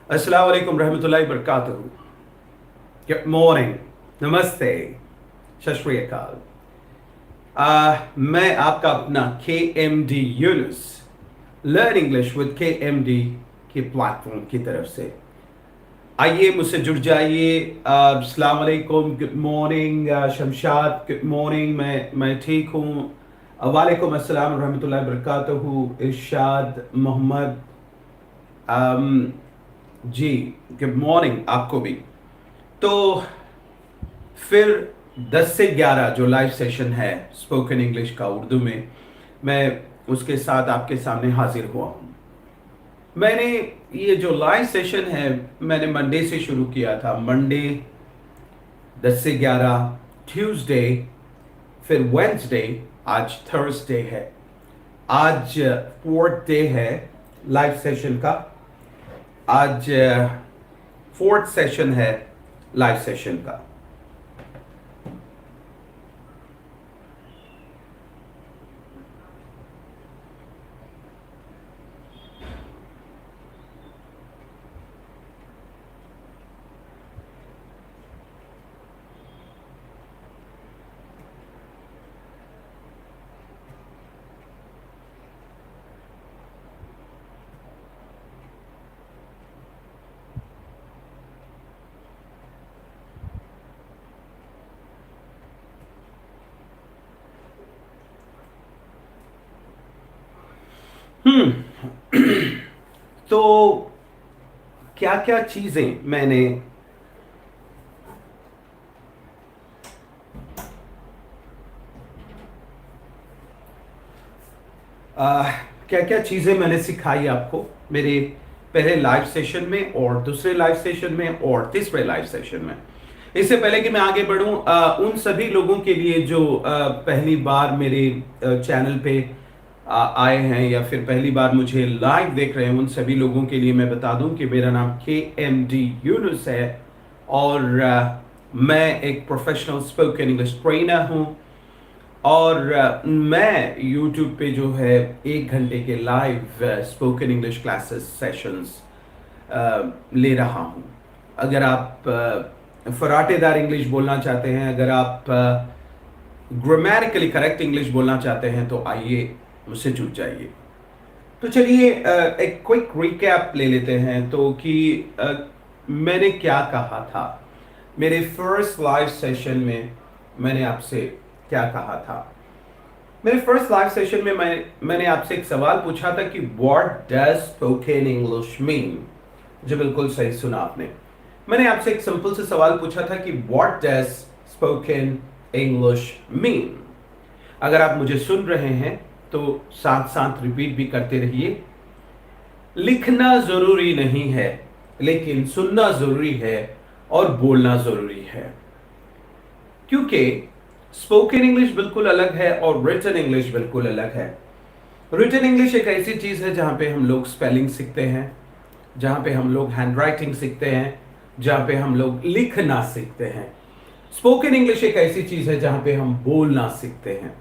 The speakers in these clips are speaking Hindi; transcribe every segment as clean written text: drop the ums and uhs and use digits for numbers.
अस्सलाम वालेकुम रहमतुल्लाहि बरकातहू। गुड मॉर्निंग, नमस्ते, सत श्री अकाल। मैं आपका अपना KMD Yunus learn English with KMD के प्लेटफॉर्म की तरफ से आइए मुझसे जुड़ जाइए। अस्सलाम वालेकुम, good morning Shamshad, good morning. मैं ठीक हूँ। वालेकुम अस्सलाम रहमतुल्लाहि बरकातहू। इरशाद मोहम्मद, जी गुड मॉर्निंग आपको भी। तो फिर 10 से 11 जो लाइव सेशन है स्पोकन इंग्लिश का उर्दू में, मैं उसके साथ आपके सामने हाजिर हुआ हूँ। मैंने ये जो लाइव सेशन है मैंने मंडे से शुरू किया था। मंडे 10 से 11, ट्यूसडे, फिर वेंसडे, आज थर्सडे है। आज फोर्थ डे है लाइव सेशन का। आज फोर्थ सेशन है लाइव सेशन का। तो क्या क्या चीजें क्या क्या चीज़ें मैंने सिखाई आपको मेरे पहले लाइव सेशन में और दूसरे लाइव सेशन में और तीसरे लाइव सेशन में। इससे पहले कि मैं आगे बढ़ूं, उन सभी लोगों के लिए जो पहली बार मेरे चैनल पे आए हैं या फिर पहली बार मुझे लाइव देख रहे हैं, उन सभी लोगों के लिए मैं बता दूं कि मेरा नाम KMD यूनुस है और मैं एक प्रोफेशनल स्पोकन इंग्लिश ट्रेनर हूं और मैं YouTube पे जो है 1 घंटे के live spoken English classes sessions ले रहा हूँ। अगर आप फराटेदार इंग्लिश बोलना चाहते हैं, अगर आप ग्रामेटिकली करेक्ट इंग्लिश बोलना चाहते हैं तो आइए मुझसे जुड़ जाइए। तो चलिए एक क्विक रिकैप ले लेते हैं तो कि मैंने क्या कहा था मेरे फर्स्ट लाइव सेशन में। मैंने आपसे क्या कहा था मेरे फर्स्ट लाइव सेशन में? मैंने आपसे एक सवाल पूछा था कि what does spoken English mean. जो बिल्कुल सही सुना आपने। मैंने आपसे एक सिंपल से सवाल पूछा था कि what does spoken English mean. अगर आप मुझे सुन रहे हैं तो साथ साथ रिपीट भी करते रहिए। लिखना जरूरी नहीं है, लेकिन सुनना जरूरी है और बोलना जरूरी है, क्योंकि स्पोकन इंग्लिश बिल्कुल अलग है और रिटन इंग्लिश बिल्कुल अलग है। रिटन इंग्लिश एक ऐसी चीज है जहां पे हम लोग स्पेलिंग सीखते हैं, जहां पे हम लोग हैंड राइटिंग सीखते हैं, जहां पे हम लोग लिखना सीखते हैं। स्पोकन इंग्लिश एक ऐसी चीज है जहां पे हम बोलना सीखते हैं।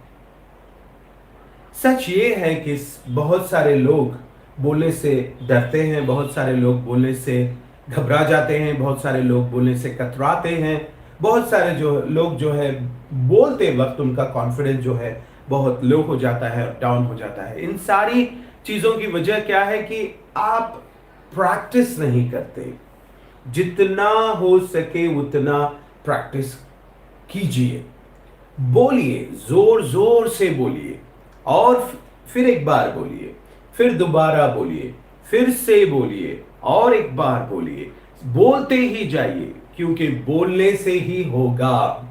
सच ये है कि बहुत सारे लोग बोलने से डरते हैं, बहुत सारे लोग बोलने से घबरा जाते हैं, बहुत सारे लोग बोलने से कतराते हैं, बहुत सारे लोग जो है बोलते वक्त उनका कॉन्फिडेंस जो है बहुत लो हो जाता है, डाउन हो जाता है। इन सारी चीजों की वजह क्या है कि आप प्रैक्टिस नहीं करते। जितना हो सके उतना प्रैक्टिस कीजिए, बोलिए, जोर जोर से बोलिए और फिर एक बार बोलिए, फिर दोबारा बोलिए, फिर से बोलिए और एक बार बोलिए। बोलते ही जाइए, क्योंकि बोलने से ही होगा।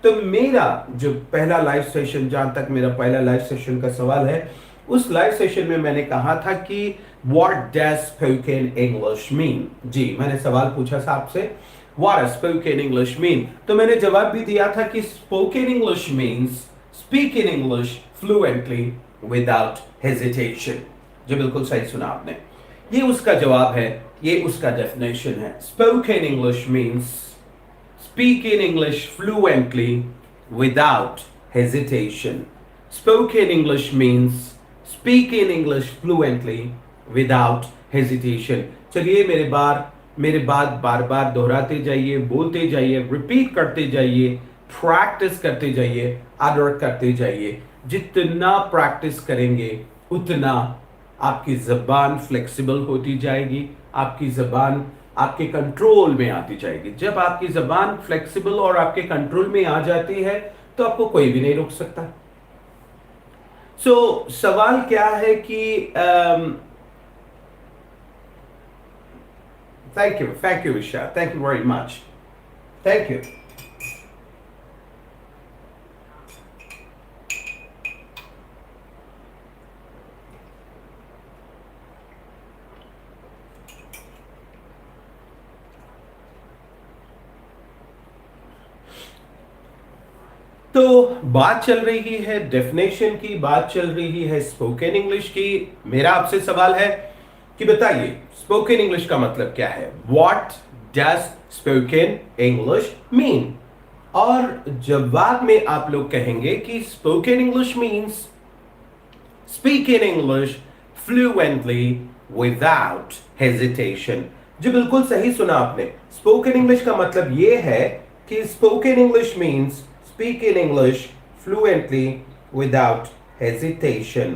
तो मेरा जो पहला लाइव सेशन, जहां तक मेरा पहला लाइव सेशन का सवाल है, उस लाइव सेशन में मैंने कहा था कि what does spoken English mean. जी, मैंने सवाल पूछा था आपसे, what does spoken English mean. तो मैंने जवाब भी दिया था कि spoken English means speaking English fluently without hesitation. जो बिल्कुल सही सुना आपने। ये उसका जवाब है, ये उसका डेफिनेशन है। Spoken English means speaking English fluently without hesitation. Spoken English means speaking English fluently without hesitation. चलिए मेरे बात बार बार दोहराते जाइए, बोलते जाइए, रिपीट करते जाइए, प्रैक्टिस करते जाइए, आदर करते जाइए। जितना प्रैक्टिस करेंगे उतना आपकी जबान फ्लेक्सिबल होती जाएगी, आपकी जबान आपके कंट्रोल में आती जाएगी। जब आपकी जबान फ्लेक्सिबल और आपके कंट्रोल में आ जाती है तो आपको कोई भी नहीं रोक सकता। सवाल क्या है कि थैंक यू विशा, thank you very much, thank you. तो बात चल रही है डेफिनेशन की, बात चल रही है स्पोकन इंग्लिश की। मेरा आपसे सवाल है कि बताइए स्पोकन इंग्लिश का मतलब क्या है। What does spoken English mean. और जवाब में आप लोग कहेंगे कि spoken English means speaking English fluently without hesitation. जो बिल्कुल सही सुना आपने। स्पोकन इंग्लिश का मतलब यह है कि spoken English means speaking English fluently without hesitation.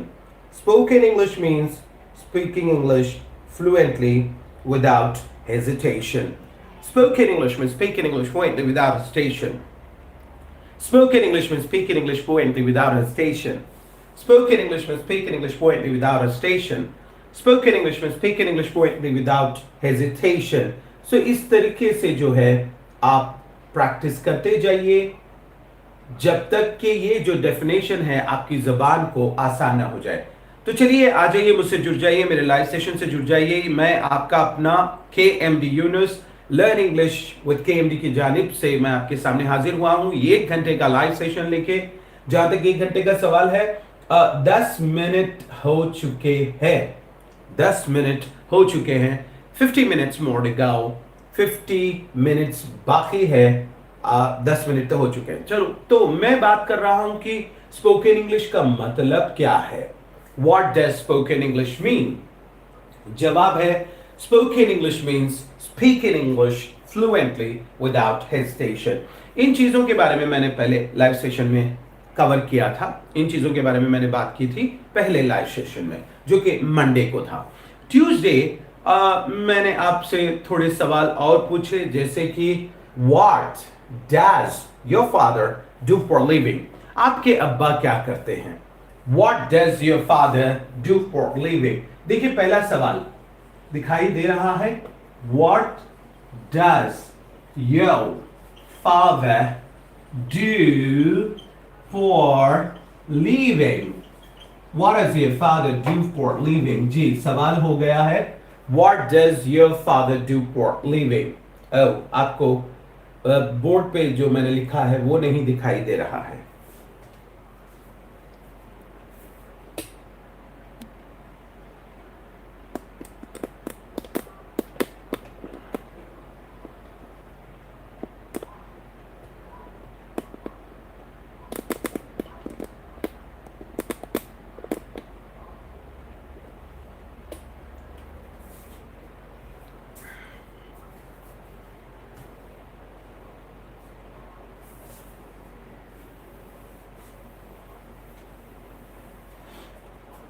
Spoken English means speaking English fluently without hesitation. Spoken English means speaking English fluently without hesitation. Spoken English means speaking English fluently without hesitation. Spoken English means speaking English fluently without hesitation. Spoken English means speaking English fluently without hesitation. So इस तरीके से जो है आप प्रैक्टिस करते जाइए जब तक कि ये जो डेफिनेशन है आपकी जबान को आसान ना हो जाए। तो चलिए आ जाइए, मुझसे जुड़ जाइए, मेरे लाइव सेशन से जुड़ जाइए। मैं आपका अपना KMD Yunus learn English with KMD की जानिब से मैं आपके सामने हाजिर हुआ हूँ ये 1 घंटे का लाइव सेशन लेके। जहां तक 1 घंटे का सवाल है, 10 मिनट हो चुके हैं, 10 मिनट हो चुके हैं, 50 minutes more to go, 50 minutes बाकी है, 10 मिनट तो हो चुके हैं। चलो, तो मैं बात कर रहा हूं कि स्पोकन इंग्लिश का मतलब क्या है। What does spoken English mean? जवाब है, spoken English means speaking English fluently without hesitation। इन चीजों के बारे में मैंने पहले लाइव सेशन में कवर किया था, इन चीजों के बारे में मैंने बात की थी पहले लाइव सेशन में, जो कि मंडे को था। ट्यूसडे मैंने आपसे थोड़े सवाल और पूछे, जैसे कि What does your father do for living? आपके अब्बा क्या करते हैं? What does your father do for living? देखिए, पहला सवाल दिखाई दे रहा है, What does your father do for living? What does your father do for living? जी, सवाल हो गया है, What does your father do for living? आपको बोर्ड पे जो मैंने लिखा है वो नहीं दिखाई दे रहा है।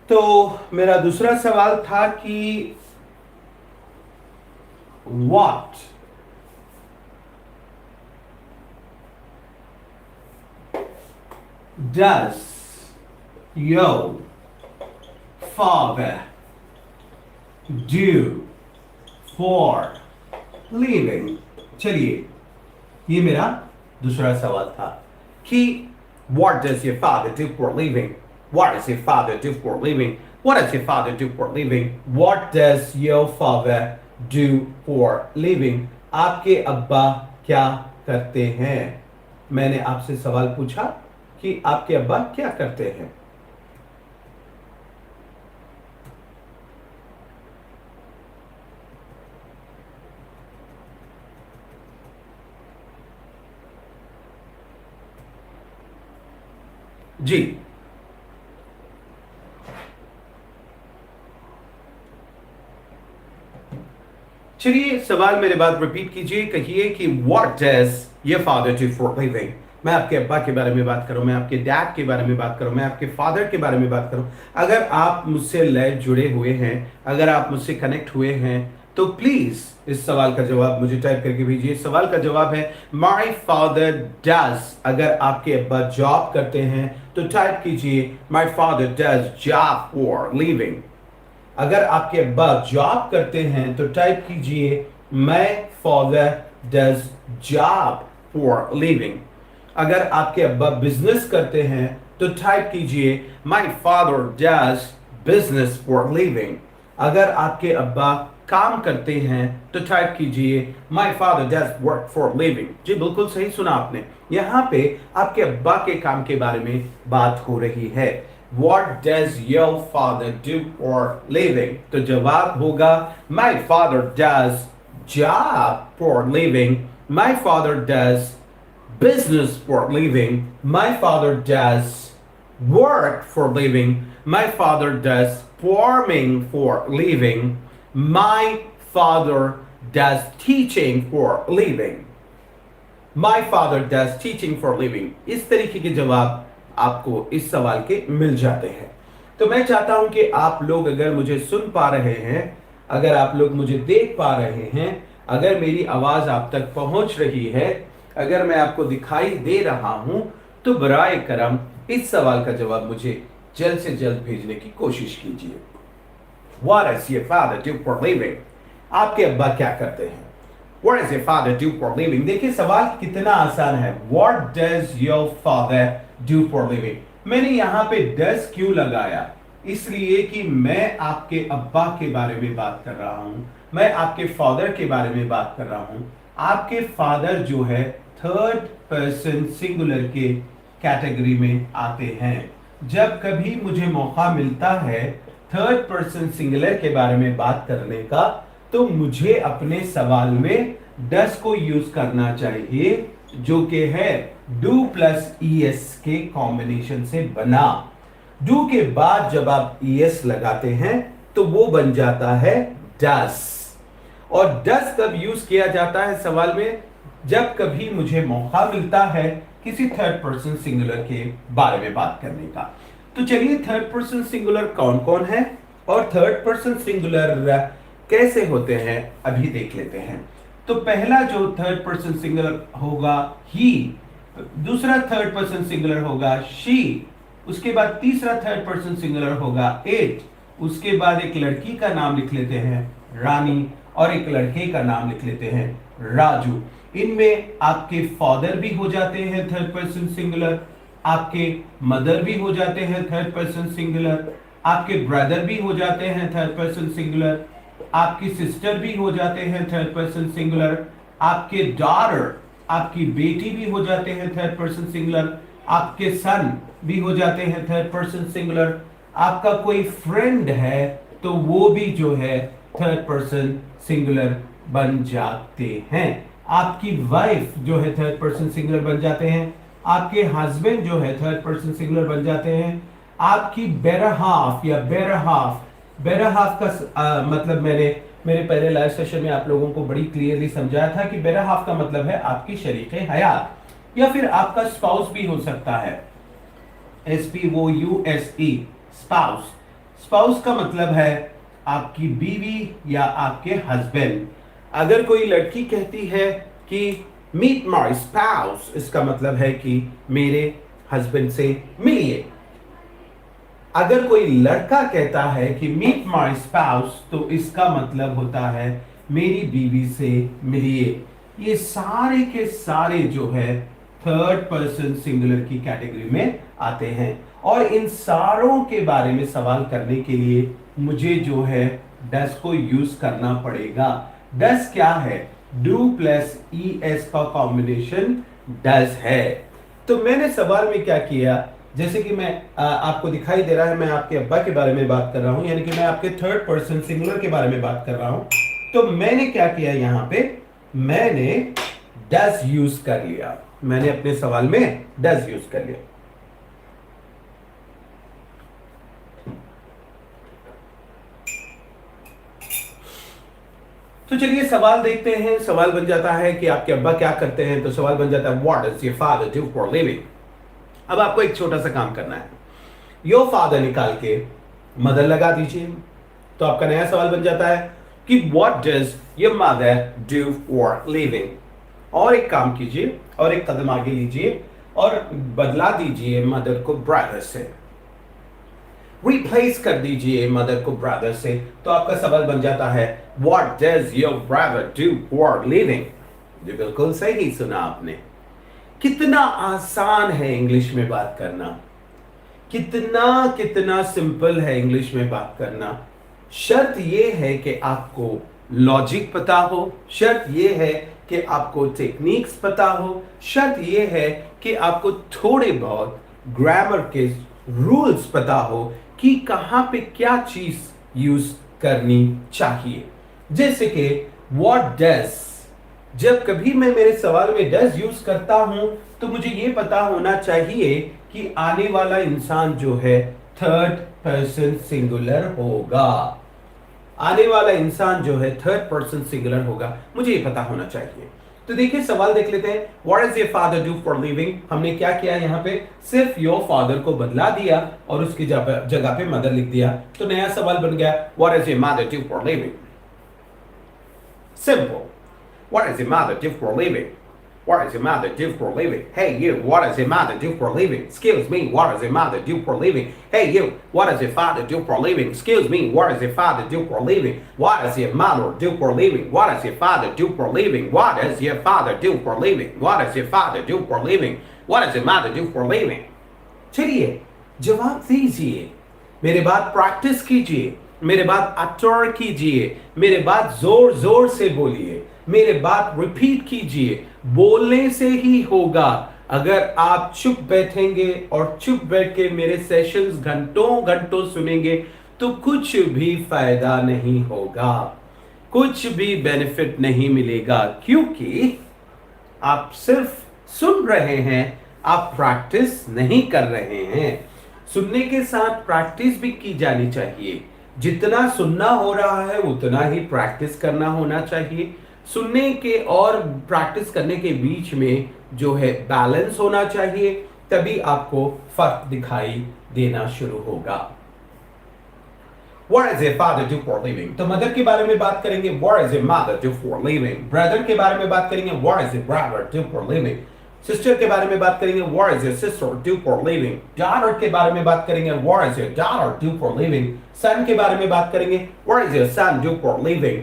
तो मेरा दूसरा सवाल था कि What does your father do for living? चलिए, ये मेरा दूसरा सवाल था कि What does your father do for living? What does your father do for living? What does your father do for living? What does your father do for living? आपके अब्बा क्या करते हैं? मैंने आपसे सवाल पूछा कि आपके अब्बा क्या करते हैं। जी, चलिए, सवाल मेरे बाद रिपीट कीजिए, कहिए कि What does your father do for living? मैं आपके अब्बा के बारे में बात करूं, मैं आपके डैड के बारे में बात करूं, मैं आपके फादर के बारे में बात करूं। अगर आप मुझसे लाइव जुड़े हुए हैं, अगर आप मुझसे कनेक्ट हुए हैं, तो प्लीज इस सवाल का जवाब मुझे टाइप करके भेजिए। सवाल का जवाब है My father does। अगर आपके अब्बा जॉब करते हैं तो टाइप कीजिए My father does job for living। अगर आपके अब्बा जॉब करते हैं तो टाइप कीजिए My father does job for living। अगर आपके अब्बा बिजनेस करते हैं तो टाइप कीजिए My father does business for living। अगर आपके अब्बा काम करते हैं तो टाइप कीजिए My father does work for living। जी, बिल्कुल सही सुना आपने। यहाँ पे आपके अब्बा के काम के बारे में बात हो रही है। What does your father do for living? तो जवाब होगा My father does job for living। My father does business for living। My father does work for living। My father does farming for living। My father does teaching for living। My father does teaching for living। इस तरीके के जवाब आपको इस सवाल के मिल जाते हैं। तो मैं चाहता हूं कि आप लोग अगर मुझे सुन पा रहे हैं, अगर आप लोग मुझे देख पा रहे हैं, अगर मेरी आवाज आप तक पहुंच रही है, अगर मैं आपको दिखाई दे रहा हूं, तो बराए करम इस सवाल का जवाब मुझे जल्द से जल्द भेजने की कोशिश कीजिए। What does your father do for living? आपके अब्बा क्या करते हैं? What does your father do for living? देखिए, सवाल कितना आसान है। What does your father do for living? मैंने यहाँ पे does क्यों लगाया? इसलिए कि मैं आपके अब्बा के बारे में बात कर रहा हूं, मैं आपके फादर के बारे में बात कर रहा हूं। आपके फादर जो है थर्ड पर्सन सिंगुलर के कैटेगरी में आते हैं। जब कभी मुझे मौका मिलता है थर्ड पर्सन सिंगुलर के बारे में बात करने का, तो मुझे अपने सवाल में डस को यूज करना चाहिए, जो कि है डू प्लस ईएस के कॉम्बिनेशन से बना। डू के बाद जब आप ईएस लगाते हैं तो वो बन जाता है डस। और डस कब यूज किया जाता है सवाल में? जब कभी मुझे मौका मिलता है किसी थर्ड पर्सन सिंगुलर के बारे में बात करने का। तो चलिए थर्ड पर्सन सिंगुलर कौन कौन है और थर्ड पर्सन सिंगुलर कैसे होते हैं अभी देख लेते हैं। तो पहला जो थर्ड पर्सन सिंगुलर होगा ही, दूसरा थर्ड पर्सन सिंगुलर होगा शी, उसके बाद तीसरा थर्ड पर्सन सिंगुलर होगा इट, उसके बाद एक लड़की का नाम लिख लेते हैं रानी और एक लड़के का नाम लिख लेते हैं राजू। इनमें आपके फादर भी हो जाते हैं थर्ड पर्सन सिंगुलर, आपके मदर भी हो जाते हैं थर्ड पर्सन सिंगुलर, आपके ब्रदर भी हो जाते हैं थर्ड पर्सन सिंगुलर, आपकी सिस्टर भी हो जाते हैं थर्ड पर्सन सिंगुलर, आपके डॉटर, आपकी बेटी भी हो जाते हैं थर्ड पर्सन सिंगुलर, आपके सन भी हो जाते हैं थर्ड पर्सन सिंगुलर, आपका कोई फ्रेंड है तो वो भी जो है थर्ड पर्सन सिंगुलर बन जाते हैं, आपकी वाइफ जो है थर्ड पर्सन सिंगुलर बन जाते हैं, आपके हस्बैंड जो है थर्ड पर्सन सिंगुलर बन जाते हैं, आपकी बेटर हाफ या बेटर हाफ का मतलब मैंने मेरे पहले लाइव सेशन में आप लोगों को बड़ी क्लियरली समझाया था कि बेटर हाफ का मतलब है आपकी शरीके हयात या फिर आपका स्पाउस भी हो सकता है, SPOUSE स्पाउस। स्पाउस का मतलब है आपकी बीवी या आपके हस्बैंड। अगर कोई लड़की कहती है कि मीट माय स्पाउस, इसका मतलब है कि मेरे हस्बैंड से मिलिए। अगर कोई लड़का कहता है कि मीट माय स्पाउस, तो इसका मतलब होता है मेरी बीवी से मिलिए। ये सारे के सारे जो है थर्ड पर्सन सिंगुलर की कैटेगरी में आते हैं और इन सारों के बारे में सवाल करने के लिए मुझे जो है डस को यूज करना पड़ेगा। डस क्या है? डू प्लस ईएस का कॉम्बिनेशन डस है। तो मैंने सवाल में क्या किया, जैसे कि मैं आपको दिखाई दे रहा है मैं आपके अब्बा के बारे में बात कर रहा हूं, यानी कि मैं आपके थर्ड पर्सन सिंगुलर के बारे में बात कर रहा हूं। तो मैंने क्या किया, यहां पे मैंने डस यूज कर लिया, मैंने अपने सवाल में डस यूज कर लिया। तो चलिए सवाल देखते हैं। सवाल बन जाता है कि आपके अब्बा क्या करते हैं, तो सवाल बन जाता है what does your father do for living. अब आपको एक छोटा सा काम करना है, योर फादर निकाल के मदर लगा दीजिए, तो आपका नया सवाल बन जाता है कि what does your mother do for living. और एक काम कीजिए और एक कदम आगे लीजिए और बदला दीजिए मदर को ब्रदर से, रिप्लेस कर दीजिए मदर को ब्रदर से, तो आपका सवाल बन जाता है what does your brother do for living. जी बिल्कुल सही सुना आपने। कितना आसान है इंग्लिश में बात करना, कितना कितना सिंपल है इंग्लिश में बात करना। शर्त यह है कि आपको लॉजिक पता हो, शर्त यह है कि आपको टेक्निक्स पता हो, शर्त यह है कि आपको थोड़े बहुत ग्रामर के रूल्स पता हो कि कहां पे क्या चीज यूज करनी चाहिए। जैसे कि व्हाट डज, जब कभी मैं मेरे सवाल में डज यूज करता हूं तो मुझे यह पता होना चाहिए कि आने वाला इंसान जो है थर्ड पर्सन सिंगुलर होगा, आने वाला इंसान जो है थर्ड पर्सन सिंगुलर होगा, मुझे ये पता होना चाहिए। तो देखिए सवाल देख लेते हैं, what does your father do for living. हमने क्या किया, यहाँ पे सिर्फ योर फादर को बदला दिया और उसकी जगह पे मदर लिख दिया, तो नया सवाल बन गया what does your mother do for living. Simple, what does your mother do for living, what does your mother do for a living? Hey you, what does your mother do for a living? Excuse me, what does your mother do for a living? Hey you, what does your father do for a living? Excuse me, what does your father do for a living? What does your mother do for a living? What does your father do for a living? What does your father do for a living? What does your father do for a living? What does your mother do for a living? चलिए जवाब दीजिए। मेरे बाद प्रैक्टिस कीजिए, मेरे बाद अटर कीजिए, मेरे बाद जोर जोर से बोलिए, मेरे बाद रिपीट कीजिए। बोलने से ही होगा। अगर आप चुप बैठेंगे और चुप बैठ के मेरे सेशंस घंटों घंटों सुनेंगे तो कुछ भी फायदा नहीं होगा, कुछ भी बेनिफिट नहीं मिलेगा, क्योंकि आप सिर्फ सुन रहे हैं, आप प्रैक्टिस नहीं कर रहे हैं। सुनने के साथ प्रैक्टिस भी की जानी चाहिए। जितना सुनना हो रहा है उतना ही प्रैक्टिस करना होना चाहिए। सुनने के और प्रैक्टिस करने के बीच में जो है बैलेंस होना चाहिए, तभी आपको फर्क दिखाई देना शुरू होगा। What does a father do for a living? तो मदर के बारे में बात करेंगे, what does a mother do for a living? Brother के बारे में बात करेंगे, what does a brother do for a living? Sister के बारे में बात करेंगे, what does a sister do for a living? daughter के बारे में बात करेंगे, what does a daughter do for a living? son के बारे में बात करेंगे, what does a son do for a living?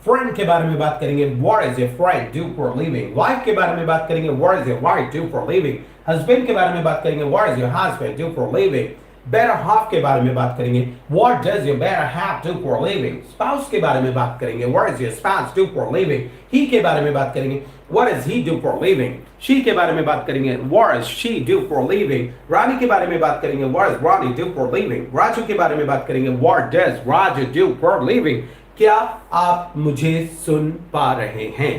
friend के बारे में बात करेंगे, what does a friend do for a living? wife के बारे में बात करेंगे, what does a wife do for a living? husband के बारे में बात करेंगे, what does your husband do for a living? better half के बारे में बात करेंगे, what does your better half do for a living? spouse के बारे में बात करेंगे, what does your spouse do for a living? he के बारे में बात करेंगे, what does he do for a living? she के बारे में बात करेंगे, what does she do for a living? रानी के बारे में बात करेंगे, what does Ronnie do for a living? Raju के बारे में बात करेंगे, what does Raju do for a living? क्या आप मुझे सुन पा रहे हैं?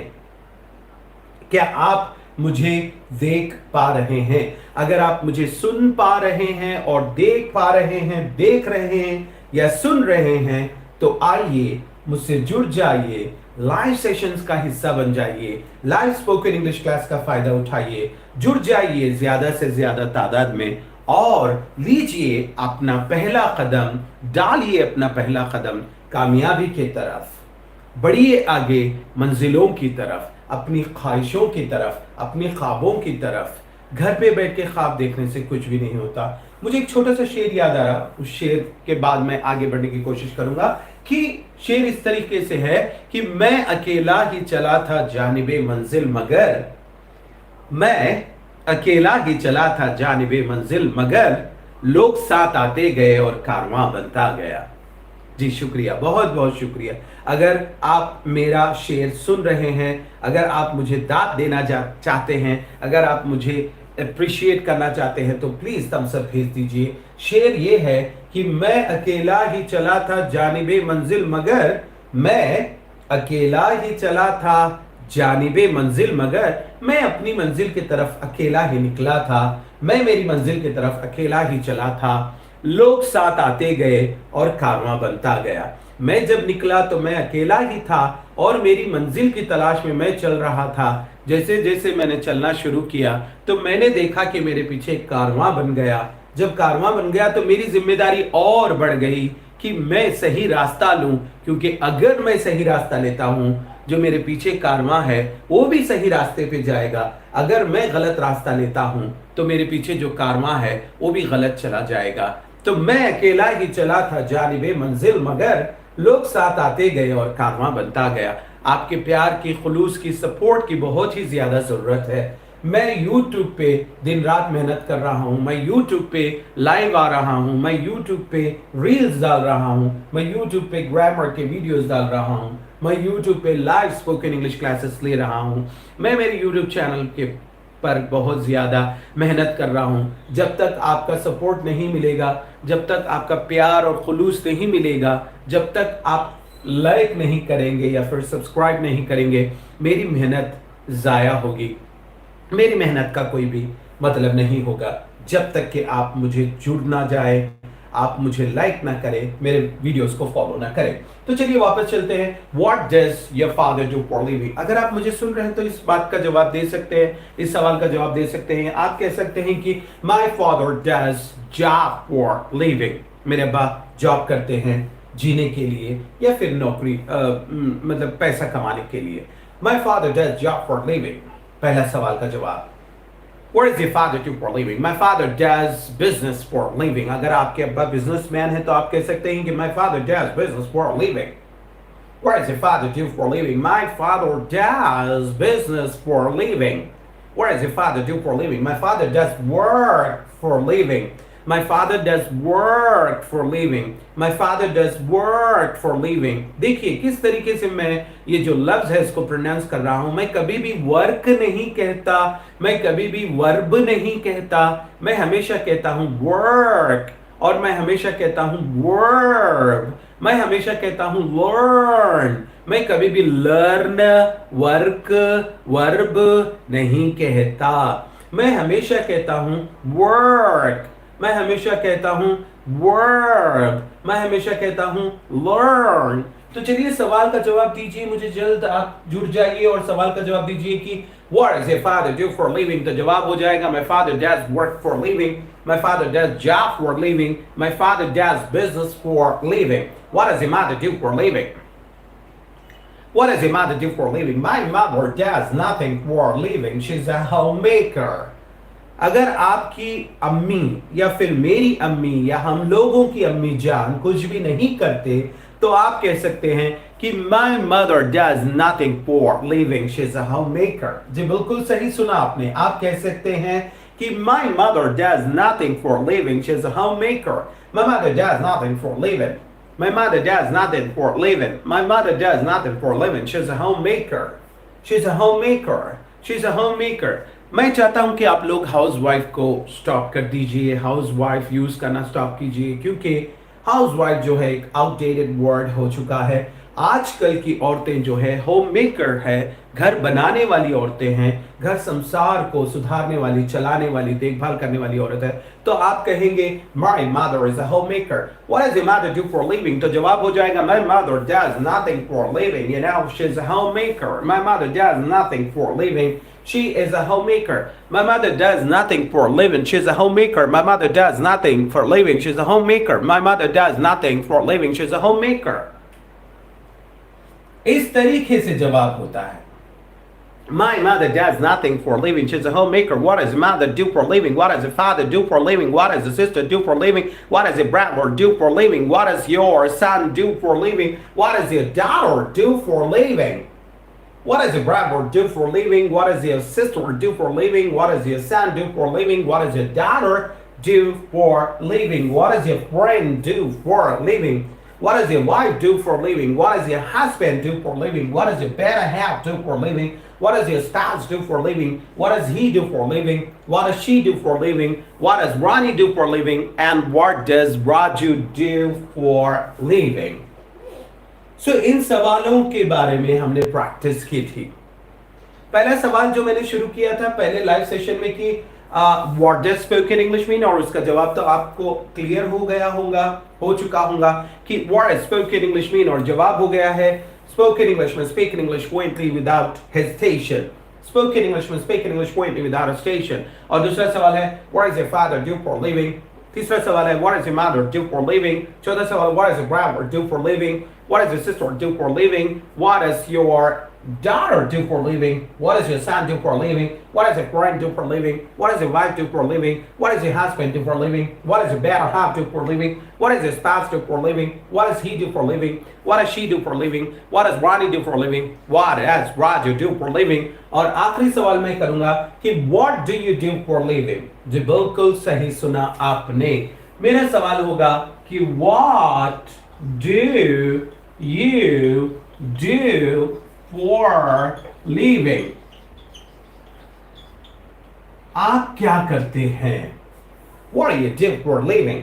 क्या आप मुझे देख पा रहे हैं? अगर आप मुझे सुन पा रहे हैं और देख पा रहे हैं, देख रहे हैं या सुन रहे हैं, तो आइए मुझसे जुड़ जाइए, लाइव सेशंस का हिस्सा बन जाइए, लाइव स्पोकन इंग्लिश क्लास का फायदा उठाइए, जुड़ जाइए ज्यादा से ज्यादा तादाद में और लीजिए अपना पहला कदम, डालिए अपना पहला कदम कामयाबी की तरफ, बढ़िए आगे मंजिलों की तरफ, अपनी ख्वाहिशों की तरफ, अपने ख्वाबों की तरफ। घर पे बैठ के ख्वाब देखने से कुछ भी नहीं होता। मुझे एक छोटा सा शेर याद आ रहा, उस शेर के बाद मैं आगे बढ़ने की कोशिश करूंगा कि शेर इस तरीके से है कि मैं अकेला ही चला था जानिबे मंजिल मगर, मैं अकेला ही चला था जानिबे मंजिल मगर, लोग साथ आते गए और कारवां बनता गया। जी शुक्रिया, बहुत बहुत शुक्रिया। अगर आप मेरा शेर सुन रहे हैं, अगर आप मुझे दाद देना चाहते हैं, अगर आप मुझे अप्रिशिएट करना चाहते हैं, तो प्लीज थम्स अप भेज दीजिए। शेर ये है कि मैं अकेला ही चला था जानिबे मंजिल मगर, मैं अकेला ही चला था जानिबे मंजिल मगर, मैं अपनी मंजिल की तरफ अकेला ही निकला था, मैं मेरी मंजिल की तरफ अकेला ही चला था, लोग साथ आते गए और कारवां बनता गया। मैं जब निकला तो मैं अकेला ही था और मेरी मंजिल की तलाश में मैं चल रहा था। जैसे जैसे मैंने चलना शुरू किया तो मैंने देखा कि मेरे पीछे एक कारवां बन गया। जब कारवां बन गया तो मेरी जिम्मेदारी और बढ़ गई कि मैं सही रास्ता लूं, क्योंकि अगर मैं सही रास्ता लेता हूं, जो मेरे पीछे कारवां है वो भी सही रास्ते पे जाएगा। अगर मैं गलत रास्ता लेता हूं तो मेरे पीछे जो कारवां है वो भी गलत चला जाएगा। तो मैं अकेला ही चला था जानिबे मंजिल मगर, लोग साथ आते गए और कारवां बनता गया। आपके प्यार की, खुलूस की, सपोर्ट की बहुत ही ज्यादा जरूरत है। मैं YouTube पे दिन रात मेहनत कर रहा हूँ, मैं YouTube पे लाइव आ रहा हूँ, मैं YouTube पे रील्स डाल रहा हूँ, मैं YouTube पे ग्रामर के वीडियोस डाल रहा हूँ, मैं YouTube पे लाइव स्पोकन इंग्लिश क्लासेस ले रहा हूँ, मैं मेरे YouTube चैनल के पर बहुत ज़्यादा मेहनत कर रहा हूँ। जब तक आपका सपोर्ट नहीं मिलेगा, जब तक आपका प्यार और खुलूस नहीं मिलेगा, जब तक आप लाइक नहीं करेंगे या फिर सब्सक्राइब नहीं करेंगे, मेरी मेहनत ज़ाया होगी, मेरी मेहनत का कोई भी मतलब नहीं होगा। जब तक कि आप मुझे जुड़ ना जाए, आप मुझे लाइक ना करें, मेरे वीडियोस को फॉलो ना करें। तो चलिए वापस चलते हैं। What does your father do for a living? अगर आप मुझे सुन रहे हैं तो इस बात का जवाब दे सकते हैं, इस सवाल का जवाब दे सकते हैं। आप कह सकते हैं कि My father does job for living. मेरे अब्बा जॉब करते हैं जीने के लिए या फिर नौकरी मतलब पैसा कमाने के लिए। My father does job for living. पहला सवाल का जवाब। What does your father do for a living? My father does business for a living. अगर आपके अब्बा बिजनेसमैन है तो आप कह सकते हैं कि My father does business for a living. What does your father do for a living? My father does business for a living. What does your father do for a living? My father does work for a living. My father does work for living. My father does work for living. देखिए किस तरीके से मैं ये जो लफ्ज है इसको प्रोनाउंस कर रहा हूं. मैं कभी भी वर्क नहीं कहता, मैं कभी भी वर्ब नहीं कहता, मैं हमेशा कहता हूं वर्क, और मैं हमेशा कहता हूं वर्ब, मैं हमेशा कहता हूं लर्न. मैं कभी भी लर्न, वर्क, वर्ब नहीं कहता. मैं हमेशा कहता हूं वर्क, मैं हमेशा कहता हूं वर्ब, मैं हमेशा कहता हूं लर्न. तो चलिए सवाल का जवाब दीजिए मुझे जल्द. आप जुड़ जाइए और सवाल का जवाब दीजिए कि what does your father do for living. तो जवाब हो जाएगा my father does work for living, my father does job for living, my father does business for living. What does your mother do for living? What does your mother do for living? My mother does nothing for living. She's a homemaker. अगर आपकी अम्मी या फिर मेरी अम्मी या हम लोगों की अम्मी जान कुछ भी नहीं करते तो आप कह सकते हैं कि my mother does nothing for living. She's a homemaker. जी बिल्कुल सही सुना आपने. आप कह सकते हैं कि my mother does nothing for living. She's a homemaker. My mother does nothing for living. My mother does nothing for living. My mother does nothing for living. She's a homemaker. She's a homemaker. She's a homemaker. मैं चाहता हूं कि आप लोग हाउस वाइफ को स्टॉप कर दीजिए, हाउस वाइफ यूज करना स्टॉप कीजिए, क्योंकि हाउस वाइफ जो है एक आउटडेटेड वर्ड हो चुका है. आजकल की औरतें जो है होम मेकर है, घर बनाने वाली औरतें हैं, घर संसार को सुधारने वाली, चलाने वाली, देखभाल करने वाली औरत है. तो आप कहेंगे my mother is a homemaker. What does your mother do for living? तो जवाब हो जाएगा my mother does nothing for living. You know, she's a homemaker. My mother does nothing for living. She is a homemaker. My mother does nothing for living. She's a homemaker. My mother does nothing for living. She's a homemaker. My mother does nothing for living. She's a homemaker. इस तरीके से जवाब होता है. My mother does nothing for living. She's a homemaker. What does mother do for living? What does the father do for living? What does the sister do for living? What does the brother do for living? What does your son do for living? What does your daughter do for living? What does your brother do for living? What does your sister do for living? What does your son do for living? What does your daughter do for living? What does your friend do for living? What does your wife do for living? What does your husband do for living? What does your better half do for living? What does your spouse do for living? What does he do for living? What does she do for living? What does Ronnie do for living? And what does Raju do for living? So इन सवालों के बारे में हमने प्रैक्टिस की थी. पहला सवाल जो मैंने शुरू किया था पहले लाइव सेशन में कि what does spoken English mean, और उसका जवाब तो आपको क्लियर हो गया होगा, हो चुका होगा कि what does spoken English mean, और जवाब हो गया है स्पोकन इंग्लिश में speak English fluently without hesitation. Spoken English में speak English fluently without hesitation. और दूसरा सवाल है what does your father do for living. तीसरा सवाल है what does your mother do for living. चौथा सवाल what does your brother do for living. What does your sister do for a living? What does your daughter do for a living? What does your son do for a living? What does your friend do for a living? What does your wife do for a living? What does your husband do for a living? What does your better half do for a living? What does your spouse do for a living? What does he do for a living? What does she do for a living? What does Ronnie do for a living? What does Raju do for a living? और आखिरी सवाल मैं करूंगा कि what do you do for a living? जी बिल्कुल सही सुना आपने. मेरा सवाल होगा कि what do you do for living? आप क्या करते हैं? What do you do for living?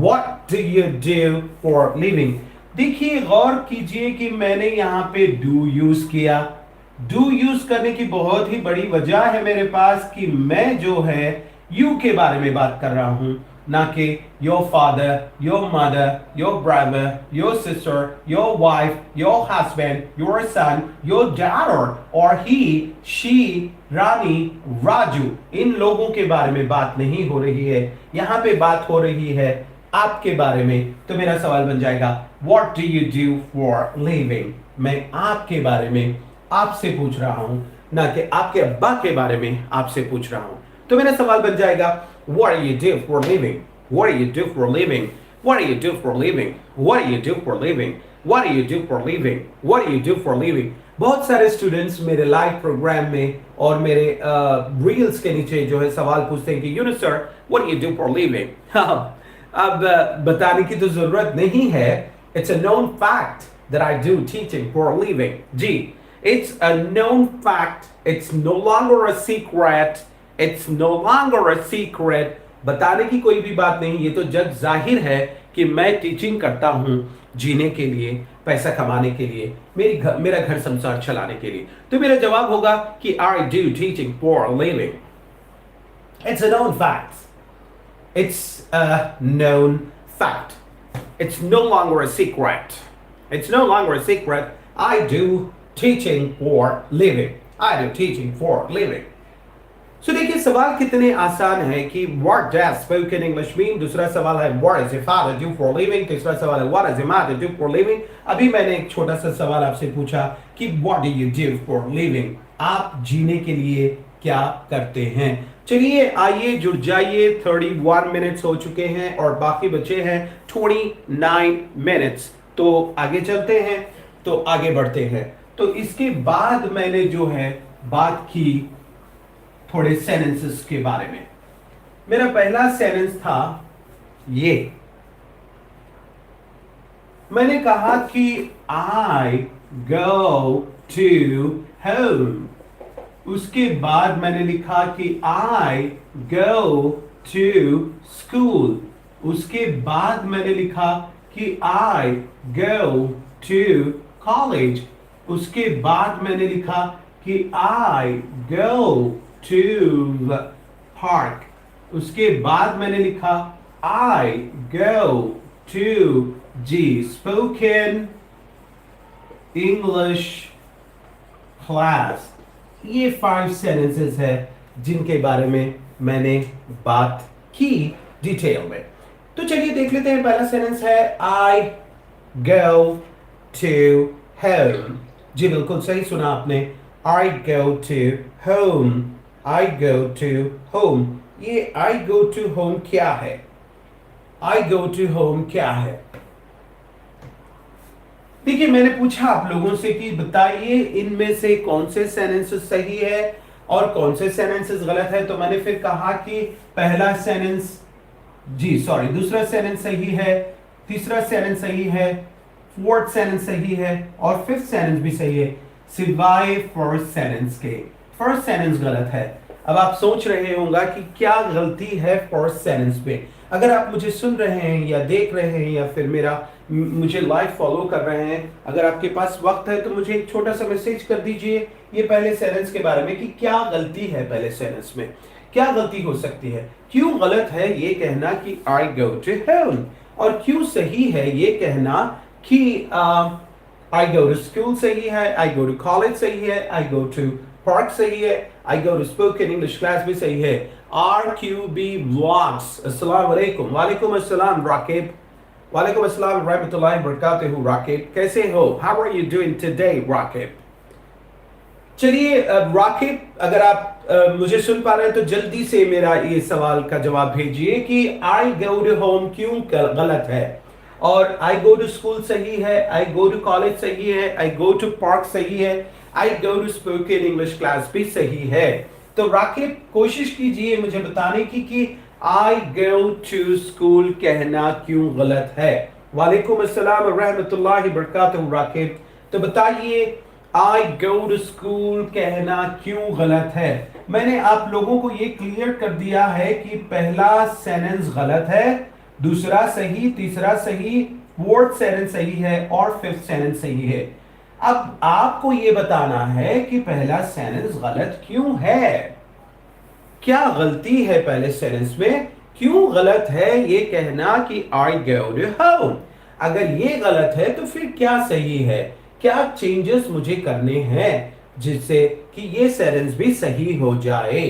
What do you do for living? देखिए गौर कीजिए कि मैंने यहाँ पे do यूज किया. do यूज करने की बहुत ही बड़ी वजह है मेरे पास कि मैं जो है you के बारे में बात कर रहा हूं, ना कि your father, your mother, your brother, your sister, your wife, your husband, your son, your daughter, और he, she, रानी, राजू, इन लोगों के बारे में बात नहीं हो रही है. यहाँ पे बात हो रही है आपके बारे में. तो मेरा सवाल बन जाएगा what do you do for living? मैं आपके बारे में आपसे पूछ रहा हूं, ना कि आपके अब्बा के बारे में आपसे पूछ रहा हूं. तो मेरा सवाल बन जाएगा what do you do for living? What do you do for living? What do you do for living? What do you do for living? What do you do for living? What do you do for living? बहुत सारे स्टूडेंट्स मेरे लाइव प्रोग्राम में और मेरे रील्स के नीचे जो है सवाल पूछते हैं कि you know sir what do you do for living. अब बताने की तो जरूरत नहीं है, it's a known fact that I do teaching for living. जी, it's a known fact, it's no longer a secret, it's no longer a secret. बताने की कोई भी बात नहीं, ये तो जग जाहिर है कि मैं टीचिंग करता हूं जीने के लिए, पैसा कमाने के लिए, मेरा घर संसार चलाने के लिए। तो मेरा जवाब होगा कि I do teaching for living. It's a known fact, it's a known fact, it's no longer a secret, it's no longer a secret. I do teaching for living, I do teaching for living. So देखिए सवाल कितने आसान है कि what does spoken English mean. दूसरा सवाल है what is your father do for living. तीसरा सवाल है what is your mother do for living. अभी मैंने एक छोटा सा सवाल आपसे पूछा कि what do you do for living, आप जीने के लिए क्या करते हैं। चलिए आइए जुड़ जाइए, 31 मिनट्स हो चुके हैं और बाकी बचे हैं 29 मिनट्स। तो आगे चलते हैं, तो आगे बढ़ते हैं। तो इसके बाद मैंने जो है बात की थोड़े सेंटेंसेस के बारे में। मेरा पहला सेंटेंस था ये, मैंने कहा कि आई गो टू होम। उसके बाद मैंने लिखा कि आई गो टू स्कूल। उसके बाद मैंने लिखा कि आई गो टू कॉलेज। उसके बाद मैंने लिखा कि I go to the park. उसके बाद मैंने लिखा I go to the spoken English class. ये 5 sentences है जिनके बारे में मैंने बात की डिटेल में। तो चलिए देख लेते हैं। पहला सेंटेंस है I go to home। जी बिल्कुल सही सुना आपने, I go to home, I go to home। ये I go to home क्या है? I go to home क्या है? देखिए मैंने पूछा आप लोगों से कि बताइए इनमें से कौन से सेंटेंसेस सही है और कौन से सेंटेंसेस गलत है। तो मैंने फिर कहा कि पहला सेंटेंस दूसरा सेंटेंस सही है, तीसरा सेंटेंस सही है, फोर्थ सेंटेंस सही है और फिफ्थ सेंटेंस भी सही है, सिवाय फर्स्ट सेंटेंस के। फर्स्ट सेंटेंस गलत है। अब आप सोच रहे होंगे कि क्या गलती है फर्स्ट सेंटेंस पे। अगर आप मुझे सुन रहे हैं या देख रहे हैं या फिर मुझे लाइव फॉलो कर रहे हैं, अगर आपके पास वक्त है तो मुझे एक छोटा सा मैसेज कर दीजिए ये पहले सेंटेंस के बारे में कि क्या गलती है पहले सेंटेंस में, क्या गलती हो सकती है। क्यों गलत है ये कहना कि आई गो टू होम, और क्यों सही है ये कहना कि आई गो टू स्कूल सही है, आई गो टू कॉलेज सही है, आई गो टू पार्क सही है, I go to spoken English class भी सही है। RQB व्लॉग्स, अस्सलाम वालेकुम। वालेकुम अस्सलाम राकिब, वालेकुम अस्सलाम रहमतुल्लाहि व बरकातहू। राकिब कैसे हो? How are you doing today Rakib? चलिए राकिब, अगर आप मुझे सुन पा रहे हैं तो जल्दी से मेरा ये सवाल का जवाब भेजिए कि आई गो टू होम क्यों गलत है, और आई गो टू स्कूल सही है, आई गो टू कॉलेज सही है, आई गो टू पार्क सही है, I go to spoken English class भी सही है। तो राकिब कोशिश कीजिए मुझे बताने की कि आई गो टू स्कूल कहना क्यों गलत है। वालेकुम अस्सलाम रहमतुल्लाहि व बरकातहू राकिब। तो बताइए आई गो टू स्कूल कहना क्यों गलत है। मैंने आप लोगों को ये क्लियर कर दिया है कि पहला सेंटेंस गलत है, दूसरा सही, तीसरा सही, फोर्थ सेंटेंस सही है और फिफ्थ सेंटेंस सही है। अब आपको यह बताना है कि पहला सेंटेंस गलत क्यों है, क्या गलती है पहले सेंटेंस में, क्यों गलत है ये कहना कि आई गो टू होम। अगर ये गलत है तो फिर क्या सही है, क्या चेंजेस मुझे करने हैं जिससे कि ये सेंटेंस भी सही हो जाए।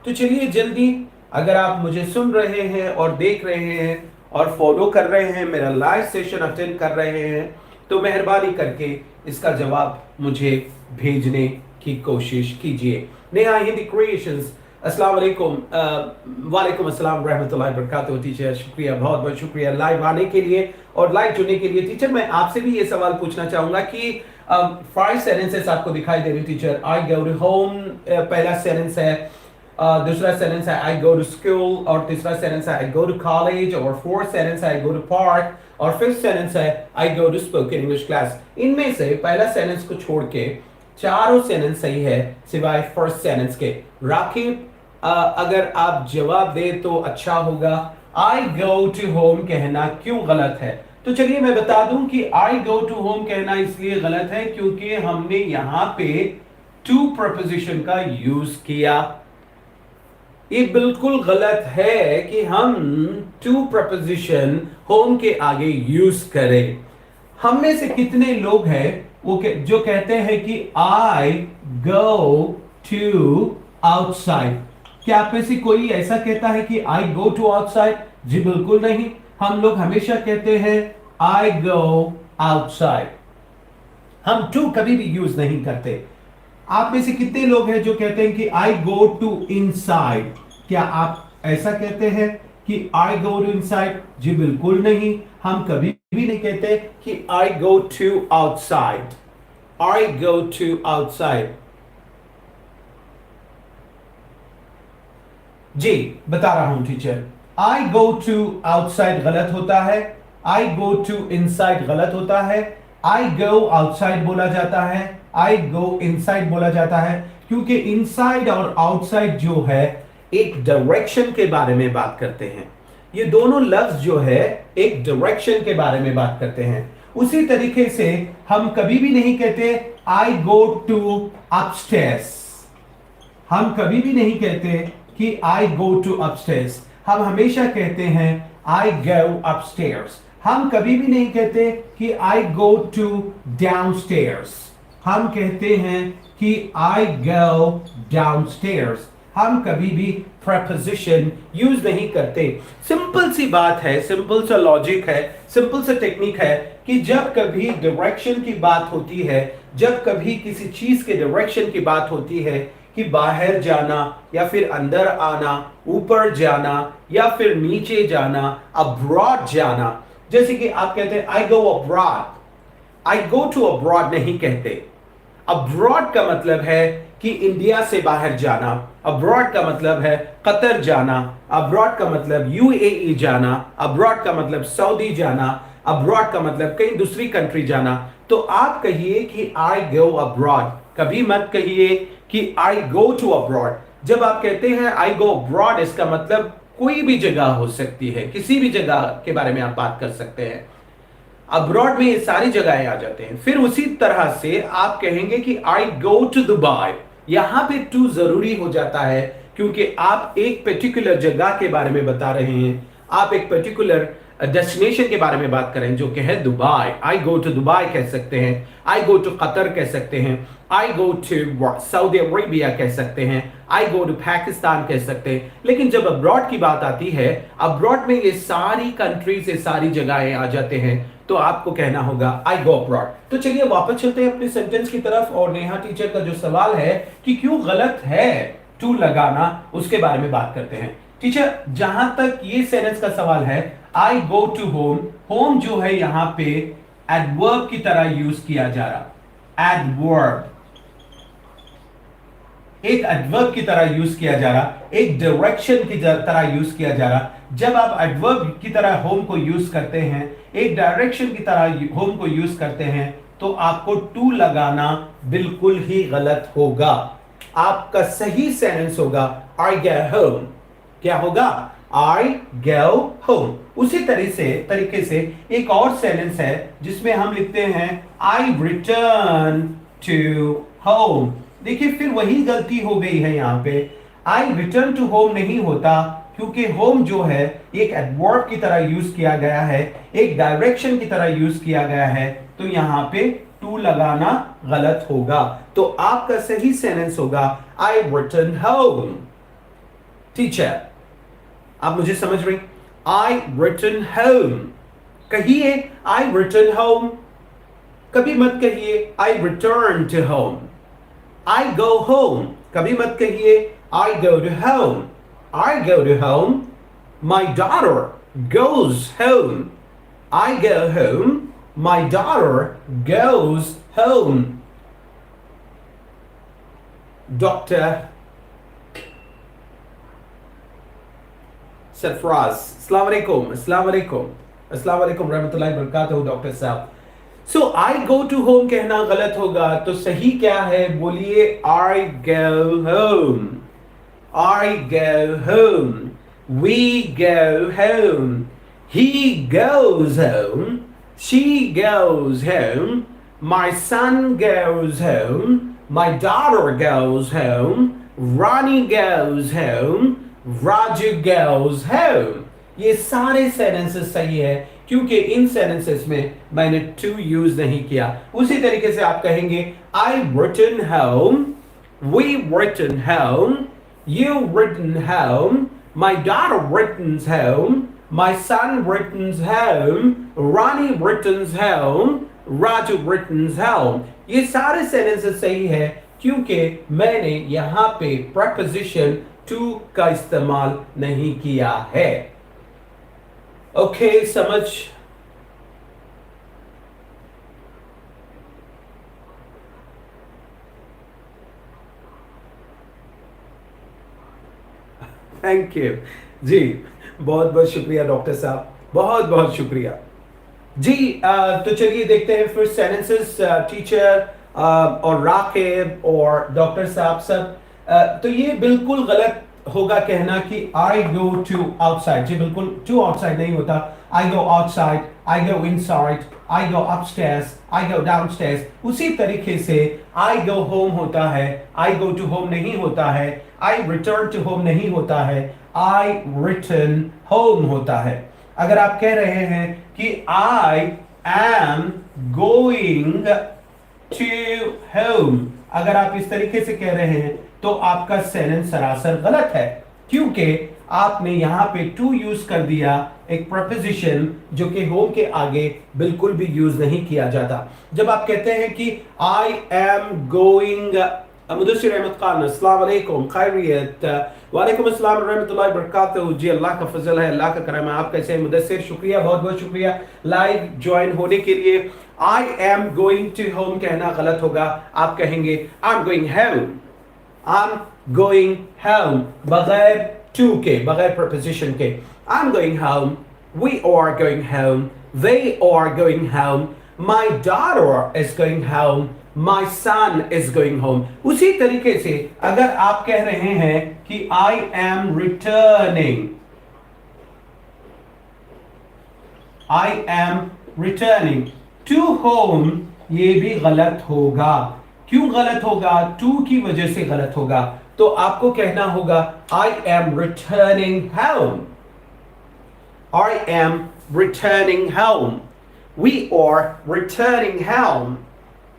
तो चलिए जल्दी, अगर आप मुझे सुन रहे हैं और देख रहे हैं और फॉलो कर रहे हैं, मेरा लाइव सेशन अटेंड कर रहे हैं, तो मेहरबानी करके इसका जवाब मुझे भेजने की कोशिश कीजिए। नेहा हिंदी क्रिएशंस, अस्सलाम वालेकुम। वालेकुम अस्सलाम रहमतुल्लाहि व बरकातहू। टीचर शुक्रिया, बहुत बहुत शुक्रिया लाइव आने के लिए और लाइव जुड़ने के लिए। टीचर मैं आपसे भी ये सवाल पूछना चाहूंगा कि 5 सेंटेंसेस आपको दिखाई दे रही teacher. I go to home पहला सेंटेंस है, दूसरा सेंटेंस है आई गो टू स्कूल, और तीसरा सेंटेंस है आई गो टू कॉलेज, और फोर्थ सेंटेंस है आई गो टू पार्क, और फिफ्थ सेंटेंस है I go to spoken English class. इनमें से पहला सेंटेंस को छोड़ के चारों सेंटेंस सही है सिवाय फर्स्ट सेंटेंस के। राखी अगर आप जवाब दे तो अच्छा होगा। आई गो टू होम कहना क्यों गलत है? तो चलिए मैं बता दूं कि आई गो टू होम कहना इसलिए गलत है क्योंकि हमने यहां पे टू प्रपोजिशन का यूज किया। ये बिल्कुल गलत है कि हम टू प्रपोजिशन होम के आगे यूज करें। हम में से कितने लोग हैं वो जो कहते हैं कि आई गो टू आउटसाइड? क्या आप में से कोई ऐसा कहता है कि आई गो टू आउटसाइड? जी बिल्कुल नहीं। हम लोग हमेशा कहते हैं आई गो आउटसाइड। हम टू कभी भी यूज नहीं करते। आप में से कितने लोग हैं जो कहते हैं कि आई गो टू इनसाइड? क्या आप ऐसा कहते हैं कि आई गो टू इनसाइड? जी बिल्कुल नहीं। हम कभी भी नहीं कहते कि I go to outside. I go to outside. जी बता रहा हूं teacher. I go to outside गलत होता है, आई गो टू इनसाइड गलत होता है, आई गो आउटसाइड बोला जाता है, आई गो इनसाइड बोला जाता है, क्योंकि इनसाइड और आउटसाइड जो है एक डायरेक्शन के बारे में बात करते हैं। ये दोनों लफ्ज जो है एक डायरेक्शन के बारे में बात करते हैं। उसी तरीके से हम कभी भी नहीं कहते आई गो टू अपस्टेयर्स। हम कभी भी नहीं कहते कि आई गो टू अपस्टेयर्स। हम हमेशा कहते हैं आई गो अपस्टेयर्स। हम कभी भी नहीं कहते कि आई गो टू डाउनस्टेयर्स। हम कहते हैं कि आई गो डाउनस्टेयर्स। हम कभी भी preposition यूज नहीं करते। सिंपल सी बात है, सिंपल सा लॉजिक है, सिंपल सा टेक्निक है कि जब कभी डायरेक्शन की बात होती है, जब कभी किसी चीज के डायरेक्शन की बात होती है कि बाहर जाना या फिर अंदर आना, ऊपर जाना या फिर नीचे जाना, अब्रॉड जाना, जैसे कि आप कहते हैं I go abroad. I go to abroad नहीं कहते। अब्रॉड का मतलब है कि इंडिया से बाहर जाना। अब्रॉड का मतलब है कतर जाना। अब्रॉड का मतलब यूएई जाना। अब्रॉड का मतलब सऊदी जाना। अब्रॉड का मतलब कहीं दूसरी कंट्री जाना। तो आप कहिए कि आई गो अब्रॉड, कभी मत कहिए कि आई गो टू अब्रॉड। जब आप कहते हैं आई गो अब्रॉड, इसका मतलब कोई भी जगह हो सकती है, किसी भी जगह के बारे में आप बात कर सकते हैं। अब्रॉड में ये सारी जगहें आ जाते हैं। फिर उसी तरह से आप कहेंगे कि आई गो टू दुबई। यहां पे टू जरूरी हो जाता है क्योंकि आप एक पर्टिकुलर जगह के बारे में बता रहे हैं, आप एक पर्टिकुलर डेस्टिनेशन के बारे में बात करें जो कि है Dubai. I go to Dubai कह सकते हैं, आई गो टू कतर कह सकते हैं, I go to Saudi Arabia कह सकते हैं, आई गो टू पाकिस्तान कह सकते हैं। लेकिन जब अब्रॉड की बात आती है, अब्रॉड में ये सारी कंट्रीज, ये सारी जगहें आ जाते हैं, तो आपको कहना होगा आई गो अब्रॉड। तो चलिए वापस चलते हैं अपने सेंटेंस की तरफ और नेहा टीचर का जो सवाल है कि क्यों गलत है टू लगाना, उसके बारे में बात करते हैं। टीचर जहां तक ये सेंटेंस का सवाल है, I go to home, home जो है यहां पे एडवर्ब की तरह यूज किया जा रहा। एडवर्ब एक एडवर्ब की तरह यूज किया जा रहा, एक डायरेक्शन की तरह यूज किया जा रहा। जब आप एडवर्ब की तरह होम को यूज करते हैं, एक डायरेक्शन की तरह होम को यूज करते हैं, तो आपको टू लगाना बिल्कुल ही गलत होगा। आपका सही सेंटेंस होगा आई गो होम। क्या होगा? आई गो होम। उसी तरीके से एक और सेंटेंस है जिसमें हम लिखते हैं आई रिटर्न टू होम। देखिए फिर वही गलती हो गई है यहां पे। आई रिटर्न टू होम नहीं होता क्योंकि होम जो है एक एडवर्ब की तरह यूज किया गया है, एक डायरेक्शन की तरह यूज किया गया है, तो यहां पे टू लगाना गलत होगा। तो आपका सही सेंटेंस होगा आई रिटर्न होम। टीचर आप मुझे समझ रही? I return home. कहिए आई रिटर्न होम, कभी मत कहिए I return to home. I go home, कभी मत कहिए I go to home. I go to home. My daughter goes home. I go home. My daughter goes home. Dr. Sarfaraz, अस्सलाम वालेकुम, अस्सलाम वालेकुम, अस्सलाम वालेकुम रहमतुल्लाहि व बरकातहू डॉक्टर साहब। सो आई गो टू होम कहना गलत होगा, तो सही क्या है बोलिए? I go home, I go home, we go home, he goes home, she goes home, my son goes home, my daughter goes home, Rani goes home, Raju goes home. ये सारे सेंटेंसेस सही है क्योंकि इन सेंटेंसेस में मैंने to यूज नहीं किया। उसी तरीके से आप कहेंगे I written home, we written home, you written home, my daughter writtens home, my son writtens home, Rani writtens home, Raju writtens home। ये सारे सेंटेंसेस सही है क्योंकि मैंने यहाँ पे preposition to का इस्तेमाल नहीं किया है। ओके, समझ? थैंक यू जी, बहुत बहुत शुक्रिया डॉक्टर साहब, बहुत बहुत शुक्रिया जी। तो चलिए देखते हैं फिर सेंटेंसेस। टीचर और राकिब और डॉक्टर साहब सब तो ये बिल्कुल गलत होगा कहना कि I go to outside। जी बिल्कुल, to outside नहीं होता। I go outside, I go inside, I go upstairs, I go downstairs। उसी तरीके से I go home होता है, I go to home नहीं होता है, I return to home नहीं होता है, I return home होता है। अगर आप कह रहे हैं कि I am going to home, अगर आप इस तरीके से कह रहे हैं तो आपका सेंटेंस सरासर गलत है क्योंकि आपने यहां पे टू यूज कर दिया, एक प्रपोजिशन जो कि होम के आगे बिल्कुल भी यूज नहीं किया जाता। जब आप कहते हैं कि I am going, Mudassir Ahmad Khan, अस्सलाम वालेकुम, खैरियत? वालेकुम अस्सलाम रहमतुल्लाहि व बरकातहू। जी अल्लाह का फजल है, अल्लाह का करम है। आप कैसे हैं मुदस्सिर? शुक्रिया, बहुत बहुत शुक्रिया लाइव ज्वाइन होने के लिए। I am going to home कहना गलत होगा, आप कहेंगे I am going home, I am going home, बगैर टू के, बगैर प्रपोजिशन के। I am going home, we are going home, they are going home, my daughter is going home, My son is going home। उसी तरीके से अगर आप कह रहे हैं कि I am returning, I am returning to home, ये भी गलत होगा। क्यों गलत होगा? to की वजह से गलत होगा। तो आपको कहना होगा I am returning home, I am returning home, we are returning home,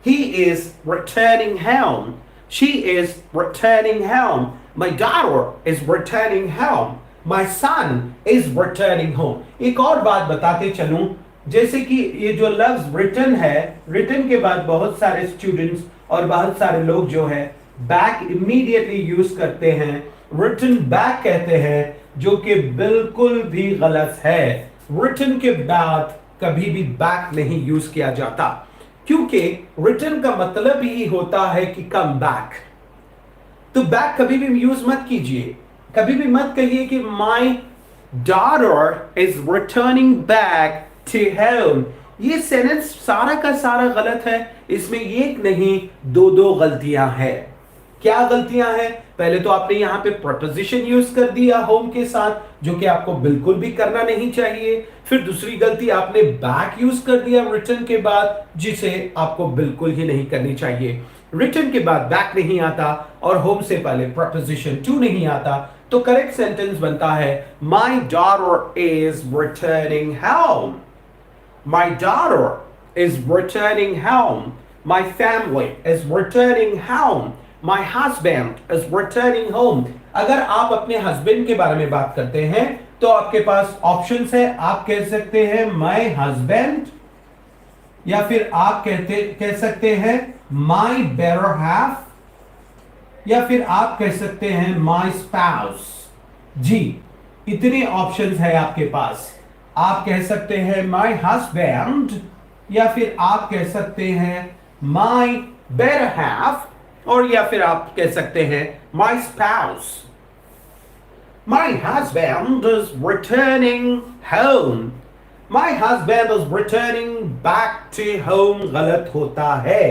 he is returning home, she is returning home, my daughter is returning home, my son is returning home। एक और बात बताते चलूं, जैसे कि ये जो लफ्ज रिटर्न है, रिटर्न के बाद बहुत सारे स्टूडेंट्स और बहुत सारे लोग जो है बैक इमीडिएटली यूज करते हैं, रिटर्न बैक कहते हैं, जो कि बिल्कुल भी गलत है। रिटर्न के बाद कभी भी बैक नहीं यूज किया जाता क्योंकि रिटर्न का मतलब ही होता है कि कम बैक। तो बैक कभी भी यूज मत कीजिए, कभी भी मत कहिए कि my daughter is returning back to home. ये सेंटेंस सारा का सारा गलत है, इसमें एक नहीं दो गलतियां हैं। क्या गलतियां हैं? पहले तो आपने यहां पे प्रपोजिशन यूज कर दिया होम के साथ, जो कि आपको बिल्कुल भी करना नहीं चाहिए। फिर दूसरी गलती, आपने बैक यूज कर दिया रिटर्न के बाद, जिसे आपको बिल्कुल ही नहीं करनी चाहिए। रिटर्न के बाद बैक नहीं आता और होम से पहले प्रपोजिशन टू नहीं आता, तो करेक्ट सेंटेंस बनता है my daughter is returning home, my daughter is returning home, my family is returning home, My husband is returning home। अगर आप अपने हस्बैंड के बारे में बात करते हैं तो आपके पास ऑप्शंस है। आप कह सकते हैं my husband, या फिर आप कह सकते हैं my better half, या फिर आप कह सकते हैं माई स्पाउस। जी, इतने ऑप्शंस है आपके पास। आप कह सकते हैं माई हस्बैंड, या फिर आप कह सकते हैं माई बेटर हाफ, और या फिर आप कह सकते हैं my spouse. My husband is returning home. My husband is returning back to home गलत होता है।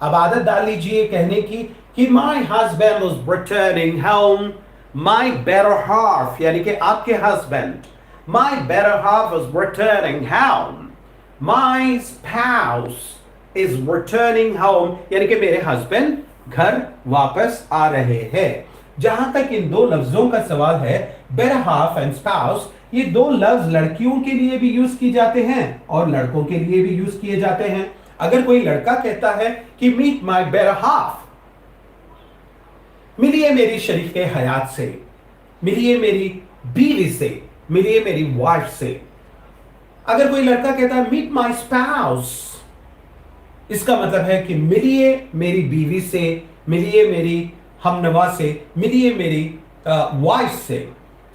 अब आदत डाल लीजिए कहने की कि my husband is returning home. My better half यानी कि आपके husband, my better half is returning home. My spouse is returning home यानी कि मेरे husband घर वापस आ रहे हैं। जहां तक इन दो लफ्जों का सवाल है, better half and spouse, ये दो लफ्ज लड़कियों के लिए भी यूज किए जाते हैं और लड़कों के लिए भी यूज किए जाते हैं। अगर कोई लड़का कहता है कि मीट माई बेटर हाफ, मिलिए मेरी शरीके हयात से, मिलिए मेरी बीवी से, मिलिए मेरी वाइफ से। अगर कोई लड़का कहता है मीट माई स्पाउस, इसका मतलब है कि मिलिए मेरी बीवी से, मिलिए मेरी हमनवा से, मिलिए मेरी वाइफ से।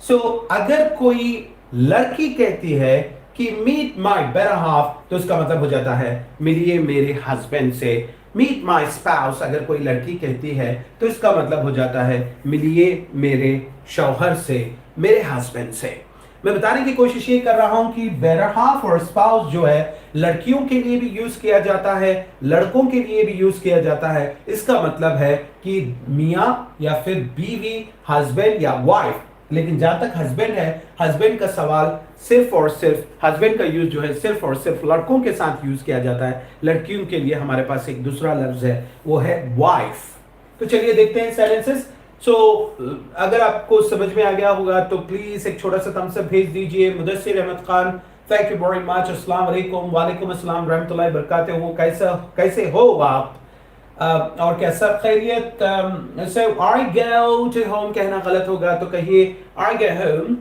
सो अगर कोई लड़की कहती है कि मीट माई बेटर हाफ, तो इसका मतलब हो जाता है मिलिए मेरे हस्बैंड से। मीट माई स्पाउस अगर कोई लड़की कहती है तो इसका मतलब हो जाता है मिलिए मेरे शौहर से, मेरे हस्बैंड से। मैं बताने की कोशिश ये कर रहा हूं कि बेटर हाफ और स्पाउस जो है लड़कियों के लिए भी यूज किया जाता है, लड़कों के लिए भी यूज किया जाता है। इसका मतलब है कि मियां या फिर बीवी, हस्बैंड या वाइफ। लेकिन जहां तक हस्बैंड है, हस्बैंड का सवाल सिर्फ और सिर्फ हस्बैंड का यूज जो है सिर्फ और सिर्फ लड़कों के साथ यूज किया जाता है। लड़कियों के लिए हमारे पास एक दूसरा लफ्ज है, वो है वाइफ। तो चलिए देखते हैं सेंटेंसेस। सो अगर आपको समझ में आ गया होगा तो प्लीज एक छोटा सा थम्स अप भेज दीजिए। Mudassir Ahmad Khan, thank you very much. अस्सलाम वालेकुम। वालेकुम अस्सलाम रहमतुल्लाहि बरकातहू। कैसे हो आप? और क्या सब खैरियत? I go to home कहना गलत होगा तो कहिए I go home,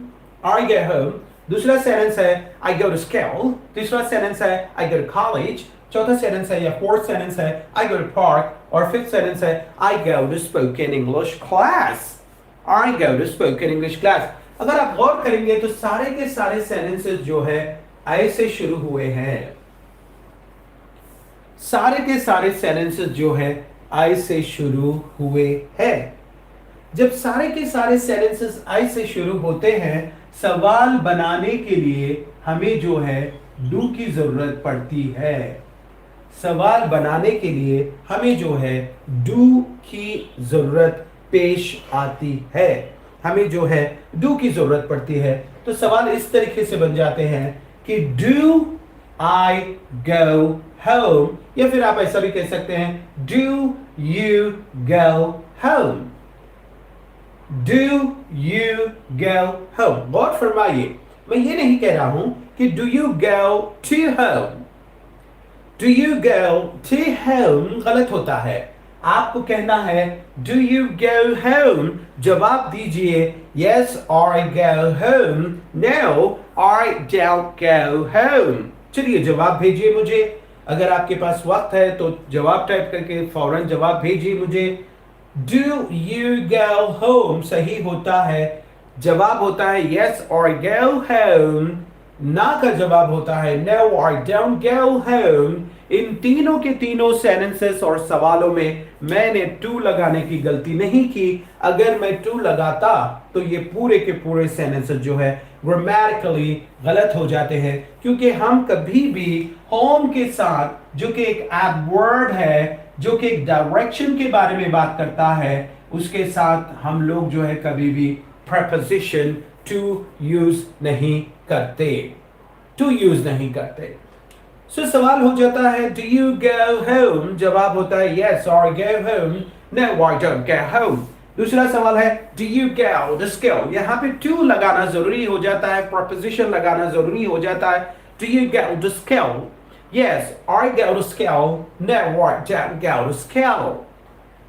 I go home। दूसरा सेंटेंस है I go to school। तीसरा सेंटेंस है I go to college। चौथा सेंटेंस है या फोर्थ सेंटेंस है I go to park। और फिफ्थ सेंटेंस है I go to spoken English class। I go to spoken English class। अगर आप गौर करेंगे तो सारे के सारे सेंटेंसेस जो है I से शुरू हुए हैं। सारे के सारे सेंटेंसेस जो है आई से शुरू हुए हैं। जब सारे के सारे सेंटेंसेस आई से शुरू होते हैं, सवाल बनाने के लिए हमें जो है डू की जरूरत पड़ती है। सवाल बनाने के लिए हमें जो है डू की जरूरत पेश आती है। हमें जो है डू की जरूरत पड़ती है। तो सवाल इस तरीके से बन जाते हैं कि डू आई गो home, या फिर आप ऐसा भी कह सकते हैं do you go home। do you go home। गौर फरमाइए, मैं ये नहीं कह रहा हूं कि do you go to home। do you go to home गलत होता है। आपको कहना है do you go home। जवाब दीजिए yes I go home, no I don't go home। चलिए जवाब भेजिए मुझे। अगर आपके पास वक्त है तो जवाब टाइप करके फौरन जवाब भेजिए मुझे। Do you go home सही होता है, जवाब होता है yes I go home। ना का जवाब होता है no I don't go home। इन तीनों के तीनों सेंटेंसेस और सवालों में मैंने टू लगाने की गलती नहीं की। अगर मैं टू लगाता तो ये पूरे के पूरे सेंटेंसेस जो है ग्रामेटिकली गलत हो जाते हैं, क्योंकि हम कभी भी होम के साथ, जो कि एक एडवर्ड है, जो कि एक डायरेक्शन के बारे में बात करता है, उसके साथ हम लोग जो है कभी भी preposition to यूज नहीं करते। टू यूज नहीं करते। सो सवाल हो जाता है do you go home। जवाब होता है yes I go home, no I don't go home। दूसरा सवाल है do you go to school। यहाँ पे to लगाना जरूरी हो जाता है, preposition लगाना जरूरी हो जाता है। do you go to school, yes I go to school, no I don't go to school।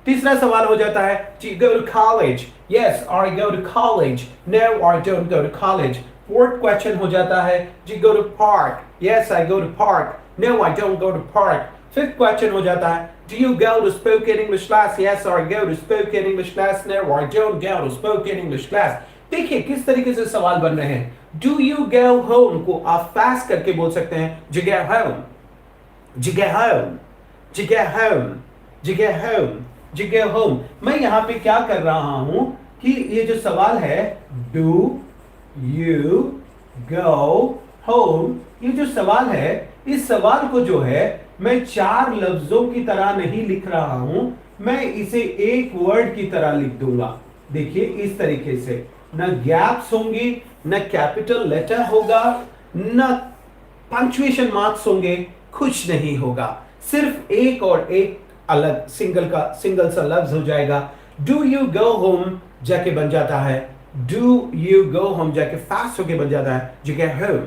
तीसरा सवाल हो जाता है do you go to college, yes I go to college, no I don't go to college। Fourth question हो जाता है do you go to park, yes I go to park, no I don't go to park। Fifth question हो जाता है, do you go to spoken English class? Yes I go to spoken English class, no I don't go to spoken English class. देखिए किस तरीके से सवाल बन रहे हैं। डू यू गो होम को आप फास्ट करके बोल सकते हैं, जी गो होम, जी गो होम, जी गो होम, जी गो होम, जी गो होम। मैं यहां पे क्या कर रहा हूं कि ये जो सवाल है, डू यू गो होम, ये जो सवाल है, इस सवाल को जो है मैं चार लफ्जों की तरह नहीं लिख रहा हूं, मैं इसे एक वर्ड की तरह लिख दूंगा। देखिए इस तरीके से, न गैप्स होंगी, न कैपिटल लेटर होगा, न पंक्चुएशन मार्क्स होंगे, कुछ नहीं होगा, सिर्फ एक और एक अलग सिंगल सा लफ्ज हो जाएगा। डू यू गो होम जाके बन जाता है, डू यू गो होम जाके फास्ट होके बन जाता है, जी गो होम,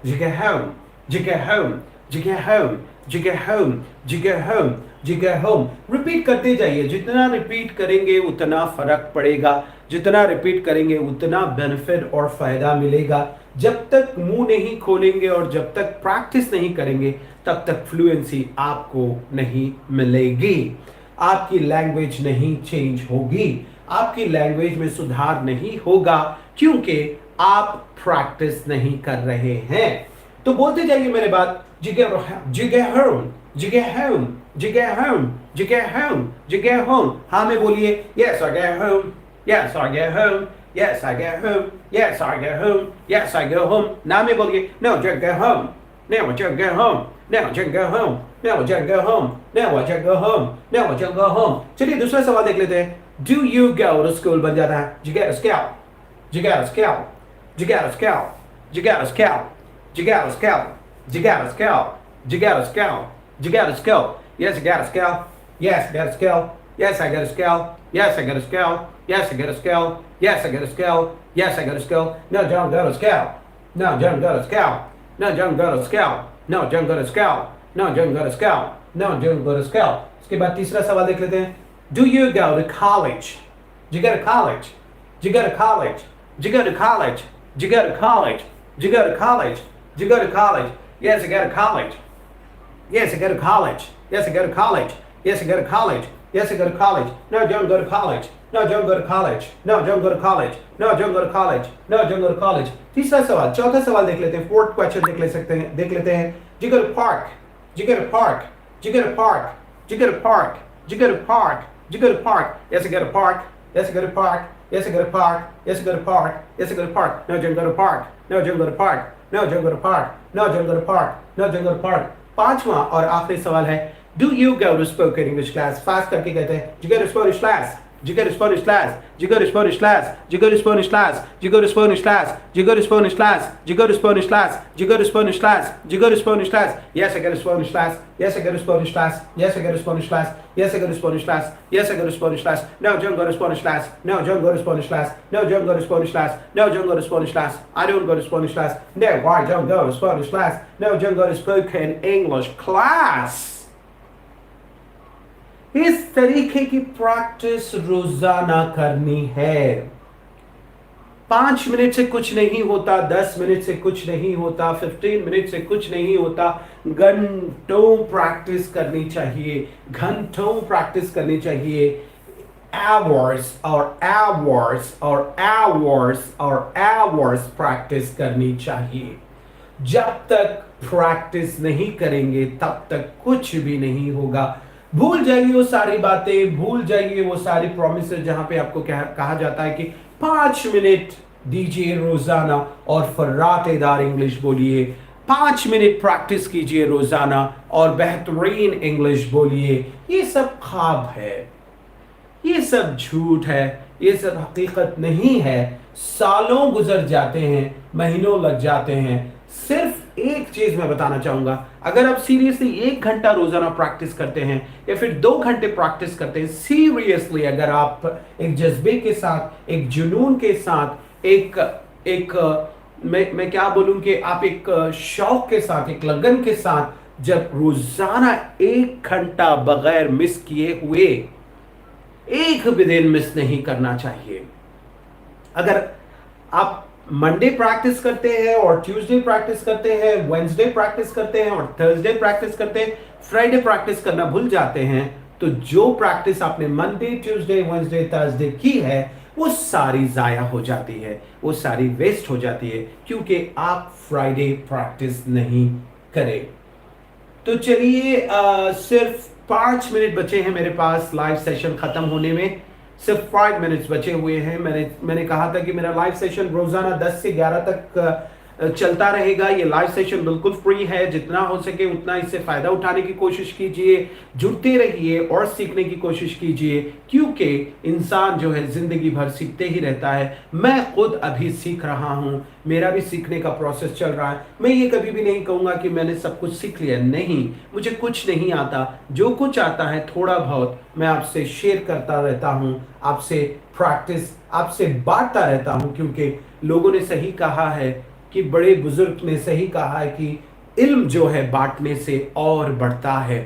जी गो होम, जी गो होम, जी गो होम, जी गो होम, जी गो होम, जी गो होम। रिपीट करते जाइए, जितना रिपीट करेंगे उतना फर्क पड़ेगा, जितना रिपीट करेंगे उतना बेनिफिट और फायदा मिलेगा। जब तक मुंह नहीं खोलेंगे और जब तक प्रैक्टिस नहीं करेंगे तब तक फ्लुएंसी आपको नहीं मिलेगी, आपकी लैंग्वेज नहीं चेंज होगी, आपकी लैंग्वेज में सुधार नहीं होगा, क्योंकि आप प्रैक्टिस नहीं कर रहे हैं। तो बोलते जाइए मेरे बाद, जिगे जिगे होम, जिगे होम, जिगे होम, जिगे होम, जिगे होम। हाँ में बोलिए, yes I go home, yes I go home, yes I go home, yes I go home, yes I go home। ना में बोलिए, no just go home, no just go home, no just go home, no just go home, no just go home, no just go home। चलिए दूसरा सवाल देख लेते हैं, do you go to school बन जाता है, you get a scout, you get a scout, you get a scout, you get a scout, you get a scout, you get a scout, you get a scout, you get a scout, yes I got a scout, yes I got a scout, yes I got a scout, yes I got a scout, yes I got a scout, yes I got a scout, yes I got a scout, no John got a scout, no John got a scout, no John got a scout, no John got a scout, no John got a scout, no John got a scout। इसके बाद तीसरा सवाल देख लेते हैं, do you go to college? You go to college, you go to college, you go to college, you go to college, you go to college, you go to college, yes I go to college, yes I go to college, yes I go to college, yes I go to college, yes I go to college, no don't go to college, no don't go to college, no don't go to college, no don't go to college, no don't go to college। तीसरा सवाल, चौथा सवाल देख लेते हैं, फोर्थ क्वेश्चन देख लेते हैं, you go to park, you go to park, you go to park, you go to park, you go to park, you go to park, yes I go to park, yes I go to park, yes I go to park, yes I go to park, yes I go to park, no don't go to park, no don't go to park, no don't go to park, no don't go to park, no don't go to park। पांचवा और आखिरी सवाल है, do you go to spoken English class? Fast करके कहते हैं, you go to Spanish class, you go to Spanish class, you go to Spanish class, you go to Spanish class, you go to Spanish class, you go to Spanish class, you go to Spanish class, you go to Spanish class, you go to Spanish class, yes I go to Spanish class, yes I go to Spanish class, yes I go to Spanish class, yes I go to Spanish class, yes I go to Spanish class, no don't go to Spanish class, no don't go to Spanish class, no don't go to Spanish class, no don't go to Spanish class, I don't go to Spanish class, no why don't go to Spanish class, no don't go to spoken English class। इस तरीके की प्रैक्टिस रोजाना करनी है। 5 मिनट से कुछ नहीं होता, 10 मिनट से कुछ नहीं होता, 15 मिनट से कुछ नहीं होता, घंटों प्रैक्टिस करनी चाहिए, घंटों प्रैक्टिस करनी चाहिए, hours और hours और hours और hours प्रैक्टिस करनी चाहिए। जब तक प्रैक्टिस नहीं करेंगे तब तक कुछ भी नहीं होगा। भूल जाइए वो सारी बातें, भूल जाइए वो सारी प्रॉमिसेस जहां पे आपको कहा जाता है कि 5 मिनट दीजिए रोजाना और फर्राटेदार इंग्लिश बोलिए, 5 मिनट प्रैक्टिस कीजिए रोजाना और बेहतरीन इंग्लिश बोलिए। ये सब ख्वाब है, ये सब झूठ है, ये सब हकीकत नहीं है। सालों गुजर जाते हैं, महीनों लग जाते हैं। सिर्फ एक चीज मैं बताना चाहूंगा, अगर आप सीरियसली 1 घंटा रोजाना प्रैक्टिस करते हैं या फिर 2 घंटे प्रैक्टिस करते हैं, सीरियसली अगर आप एक जज्बे के साथ, एक जुनून के साथ, मैं क्या बोलूं कि आप एक शौक के साथ, एक लगन के साथ जब रोजाना 1 घंटा बगैर मिस किए हुए, एक भी दिन मिस नहीं करना चाहिए। अगर आप मंडे प्रैक्टिस करते हैं और ट्यूसडे प्रैक्टिस करते हैं, वेंसडे प्रैक्टिस करते हैं और थर्सडे प्रैक्टिस करते हैं, फ्राइडे प्रैक्टिस करना भूल जाते हैं, तो जो प्रैक्टिस आपने मंडे ट्यूसडे वेंसडे थर्सडे की है वो सारी जाया हो जाती है, वो सारी वेस्ट हो जाती है, क्योंकि आप फ्राइडे प्रैक्टिस नहीं करें। तो चलिए, सिर्फ 5 मिनट बचे हैं मेरे पास लाइव सेशन खत्म होने में। सिर्फ 5 मिनट्स बचे हुए हैं। मैंने कहा था कि मेरा लाइव सेशन रोजाना 10 से 11 तक चलता रहेगा। ये लाइव सेशन बिल्कुल फ्री है, जितना हो सके उतना इससे फायदा उठाने की कोशिश कीजिए, जुड़ते रहिए और सीखने की कोशिश कीजिए, क्योंकि इंसान जो है जिंदगी भर सीखते ही रहता है। मैं खुद अभी सीख रहा हूं, मेरा भी सीखने का प्रोसेस चल रहा है। मैं ये कभी भी नहीं कहूंगा कि मैंने सब कुछ सीख लिया, नहीं, मुझे कुछ नहीं आता। जो कुछ आता है थोड़ा बहुत मैं आपसे शेयर करता रहता हूं, आपसे प्रैक्टिस, आपसे बांटता रहता हूं, क्योंकि लोगों ने सही कहा है कि बड़े बुजुर्ग ने सही कहा है कि इल्म जो है बांटने से और बढ़ता है।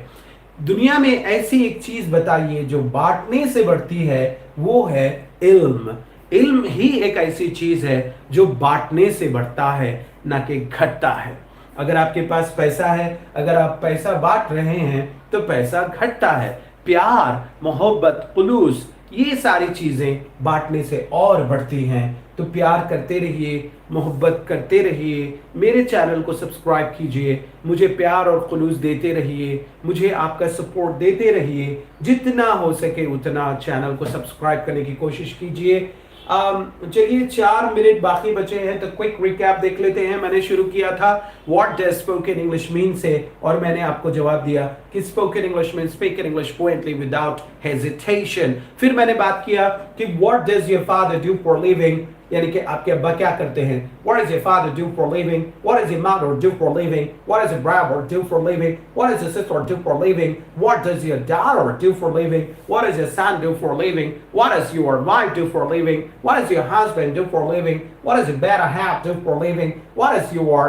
दुनिया में ऐसी एक चीज बताइए जो बांटने से बढ़ती है, वो है इल्म। इल्म ही एक ऐसी चीज है जो बांटने से बढ़ता है, ना कि घटता है। अगर आपके पास पैसा है, अगर आप पैसा बांट रहे हैं तो पैसा घटता है। प्यार, मोहब्बत, खुलूस, ये सारी चीजें बांटने से और बढ़ती हैं। तो प्यार करते रहिए, मोहब्बत करते रहिए, मेरे चैनल को सब्सक्राइब कीजिए, मुझे प्यार और खुलूस देते रहिए, मुझे आपका सपोर्ट देते रहिए। जितना हो सके उतना चैनल को सब्सक्राइब करने की कोशिश कीजिए। चलिए, 4 मिनट बाकी बचे हैं तो क्विक रिकैप देख लेते हैं। मैंने शुरू किया था what does spoken English mean से, और मैंने आपको जवाब दिया कि spoken English mean speaking English fluently without hesitation. फिर मैंने बात किया कि what does your father do for living, यानी कि आपके अब्बा क्या करते हैं। What does your father do for a living? What does your mother do for a living? What does your brother do for a living? What does your sister do for a living? What does your daughter do for a living? What does your son do for a living? What does your wife do for a living? What does your husband do for a living? What does your better half do for a living? What does your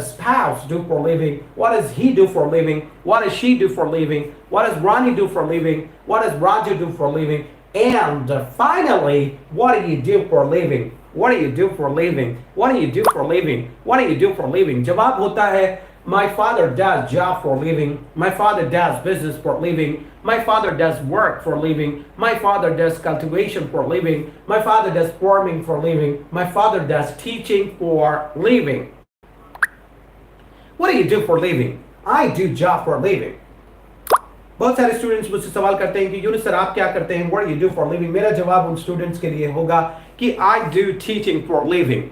spouse do for a living? What does he do for a living? What does she do for a living? What does Ronnie do for a living? What does Roger do for a living? And finally, what do you do for a living? What do you do for a living? What do you do for a living? What do you do for a living? जवाब होता है My father does job for a living. My father does business for a living. My father does work for a living. My father does cultivation for a living. My father does farming for a living. My father does teaching for a living. What do you do for a living? I do job for a living. बहुत सारे स्टूडेंट्स मुझसे सवाल करते हैं कि यूनुस सर आप क्या करते हैं, what do you do for living. मेरा जवाब उन स्टूडेंट्स के लिए होगा कि I do teaching for living.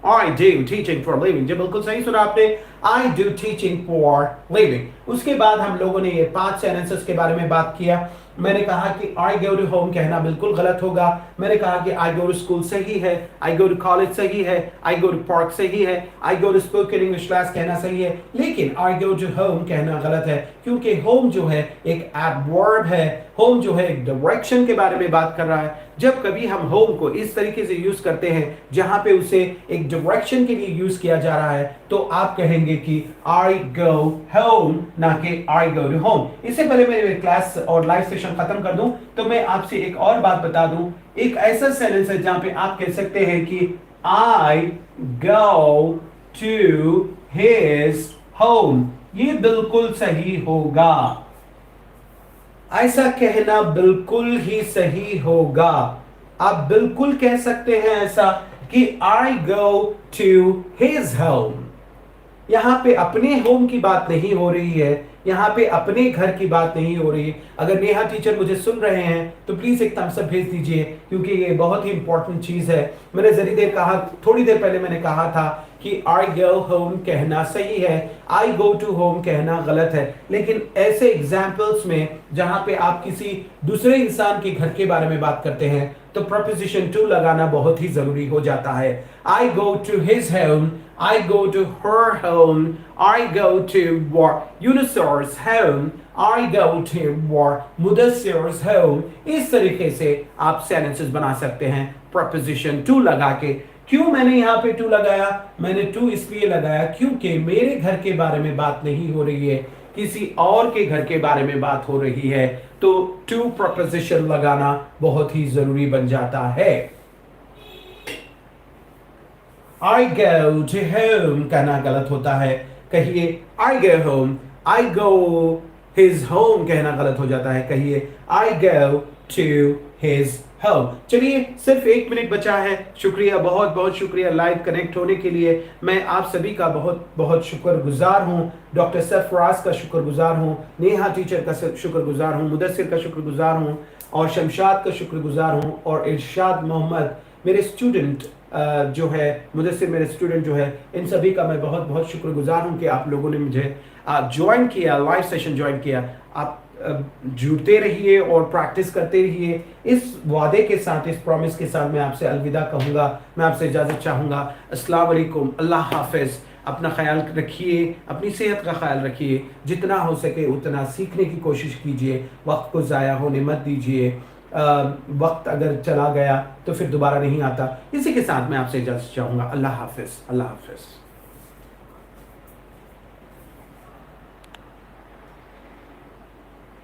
I do teaching for living. जो बिल्कुल सही सुना आपने, आई डू टीचिंग फॉर लिविंग। उसके बाद हम लोगों ने ये 5 सेंटेंसेस के बारे में बात किया। मैंने कहा कि आई गो टू होम कहना बिल्कुल गलत होगा। मैंने कहा कि आई गो टू स्कूल सही है, आई गो टू कॉलेज सही है, आई गो टू पार्क सही है, I go to spoken English class कहना सही है, लेकिन आई गो टू होम कहना गलत है, क्योंकि होम जो है एक एडवर्ब है। होम जो है एक डायरेक्शन के बारे में बात कर रहा है। जब कभी हम होम को इस तरीके से यूज करते हैं जहां पे उसे एक डायरेक्शन के लिए यूज किया जा रहा है, तो आप कहेंगे कि आई गो होम, ना कि आई गो टू होम। इससे पहले मैं क्लास और लाइव सेशन खत्म कर दूं तो मैं आपसे एक और बात बता दूं। एक ऐसा सेंटेंस है जहां पे आप कह सकते हैं कि I go to his home. ये बिल्कुल सही होगा, ऐसा कहना बिल्कुल ही सही होगा। आप बिल्कुल कह सकते हैं ऐसा कि I go to his home. यहां पे अपने होम की बात नहीं हो रही है, यहां पे अपने घर की बात नहीं हो रही है। अगर नेहा टीचर मुझे सुन रहे हैं तो प्लीज एक थम्स अप भेज दीजिए, क्योंकि ये बहुत ही इंपॉर्टेंट चीज है। मैंने थोड़ी देर पहले मैंने कहा था कि आई गो होम कहना सही है, आई गो टू होम कहना गलत है। लेकिन ऐसे एग्जाम्पल्स में जहां पे आप किसी दूसरे इंसान के घर के बारे में बात करते हैं तो प्रपोजिशन टू लगाना बहुत ही जरूरी हो जाता है। I go to his home, I go to her home, I go to Yunusar's home, I go to Mudassir's home। इस तरीके से आप सेंटेंसेस बना सकते हैं preposition to लगा के। क्यों मैंने यहाँ पे to लगाया? मैंने to इसलिए लगाया क्योंकि मेरे घर के बारे में बात नहीं हो रही है, किसी और के घर के बारे में बात हो रही है, तो to preposition लगाना बहुत ही जरूरी बन जाता है। I go to home कहना गलत होता है। कहिए I go home, I go his home कहना गलत हो जाता है। कहिए I go to his home। चलिए सिर्फ 1 मिनट बचा है। शुक्रिया, बहुत बहुत शुक्रिया लाइव कनेक्ट होने के लिए। मैं आप सभी का बहुत बहुत शुक्रगुजार हूँ। डॉक्टर सरफराज का शुक्रगुजार हूँ, नेहा टीचर का शुक्रगुजार हूँ, मुदस्सिर का शुक्रगुजार हूँ, और शमशाद का शुक्रगुजार हूँ, और इरशाद मोहम्मद मेरे स्टूडेंट जो है, मुदस्सिर मेरे स्टूडेंट जो है, इन सभी का मैं बहुत बहुत शुक्रगुजार हूँ कि आप लोगों ने मुझे ज्वाइन किया, लाइव सेशन ज्वाइन किया। आप जुड़ते रहिए और प्रैक्टिस करते रहिए। इस वादे के साथ, इस प्रॉमिस के साथ मैं आपसे अलविदा कहूँगा, मैं आपसे इजाज़त चाहूँगा। अस्सलाम वालेकुम, अल्लाह हाफिज़। अपना ख्याल रखिए, अपनी सेहत का ख्याल रखिए, जितना हो सके उतना सीखने की कोशिश कीजिए, वक्त को ज़ाया होने मत दीजिए। वक्त अगर चला गया तो फिर दोबारा नहीं आता। इसी के साथ मैं आपसे इजाज़त चाहूँगा। अल्लाह हाफिज़, अल्लाह हाफिज़।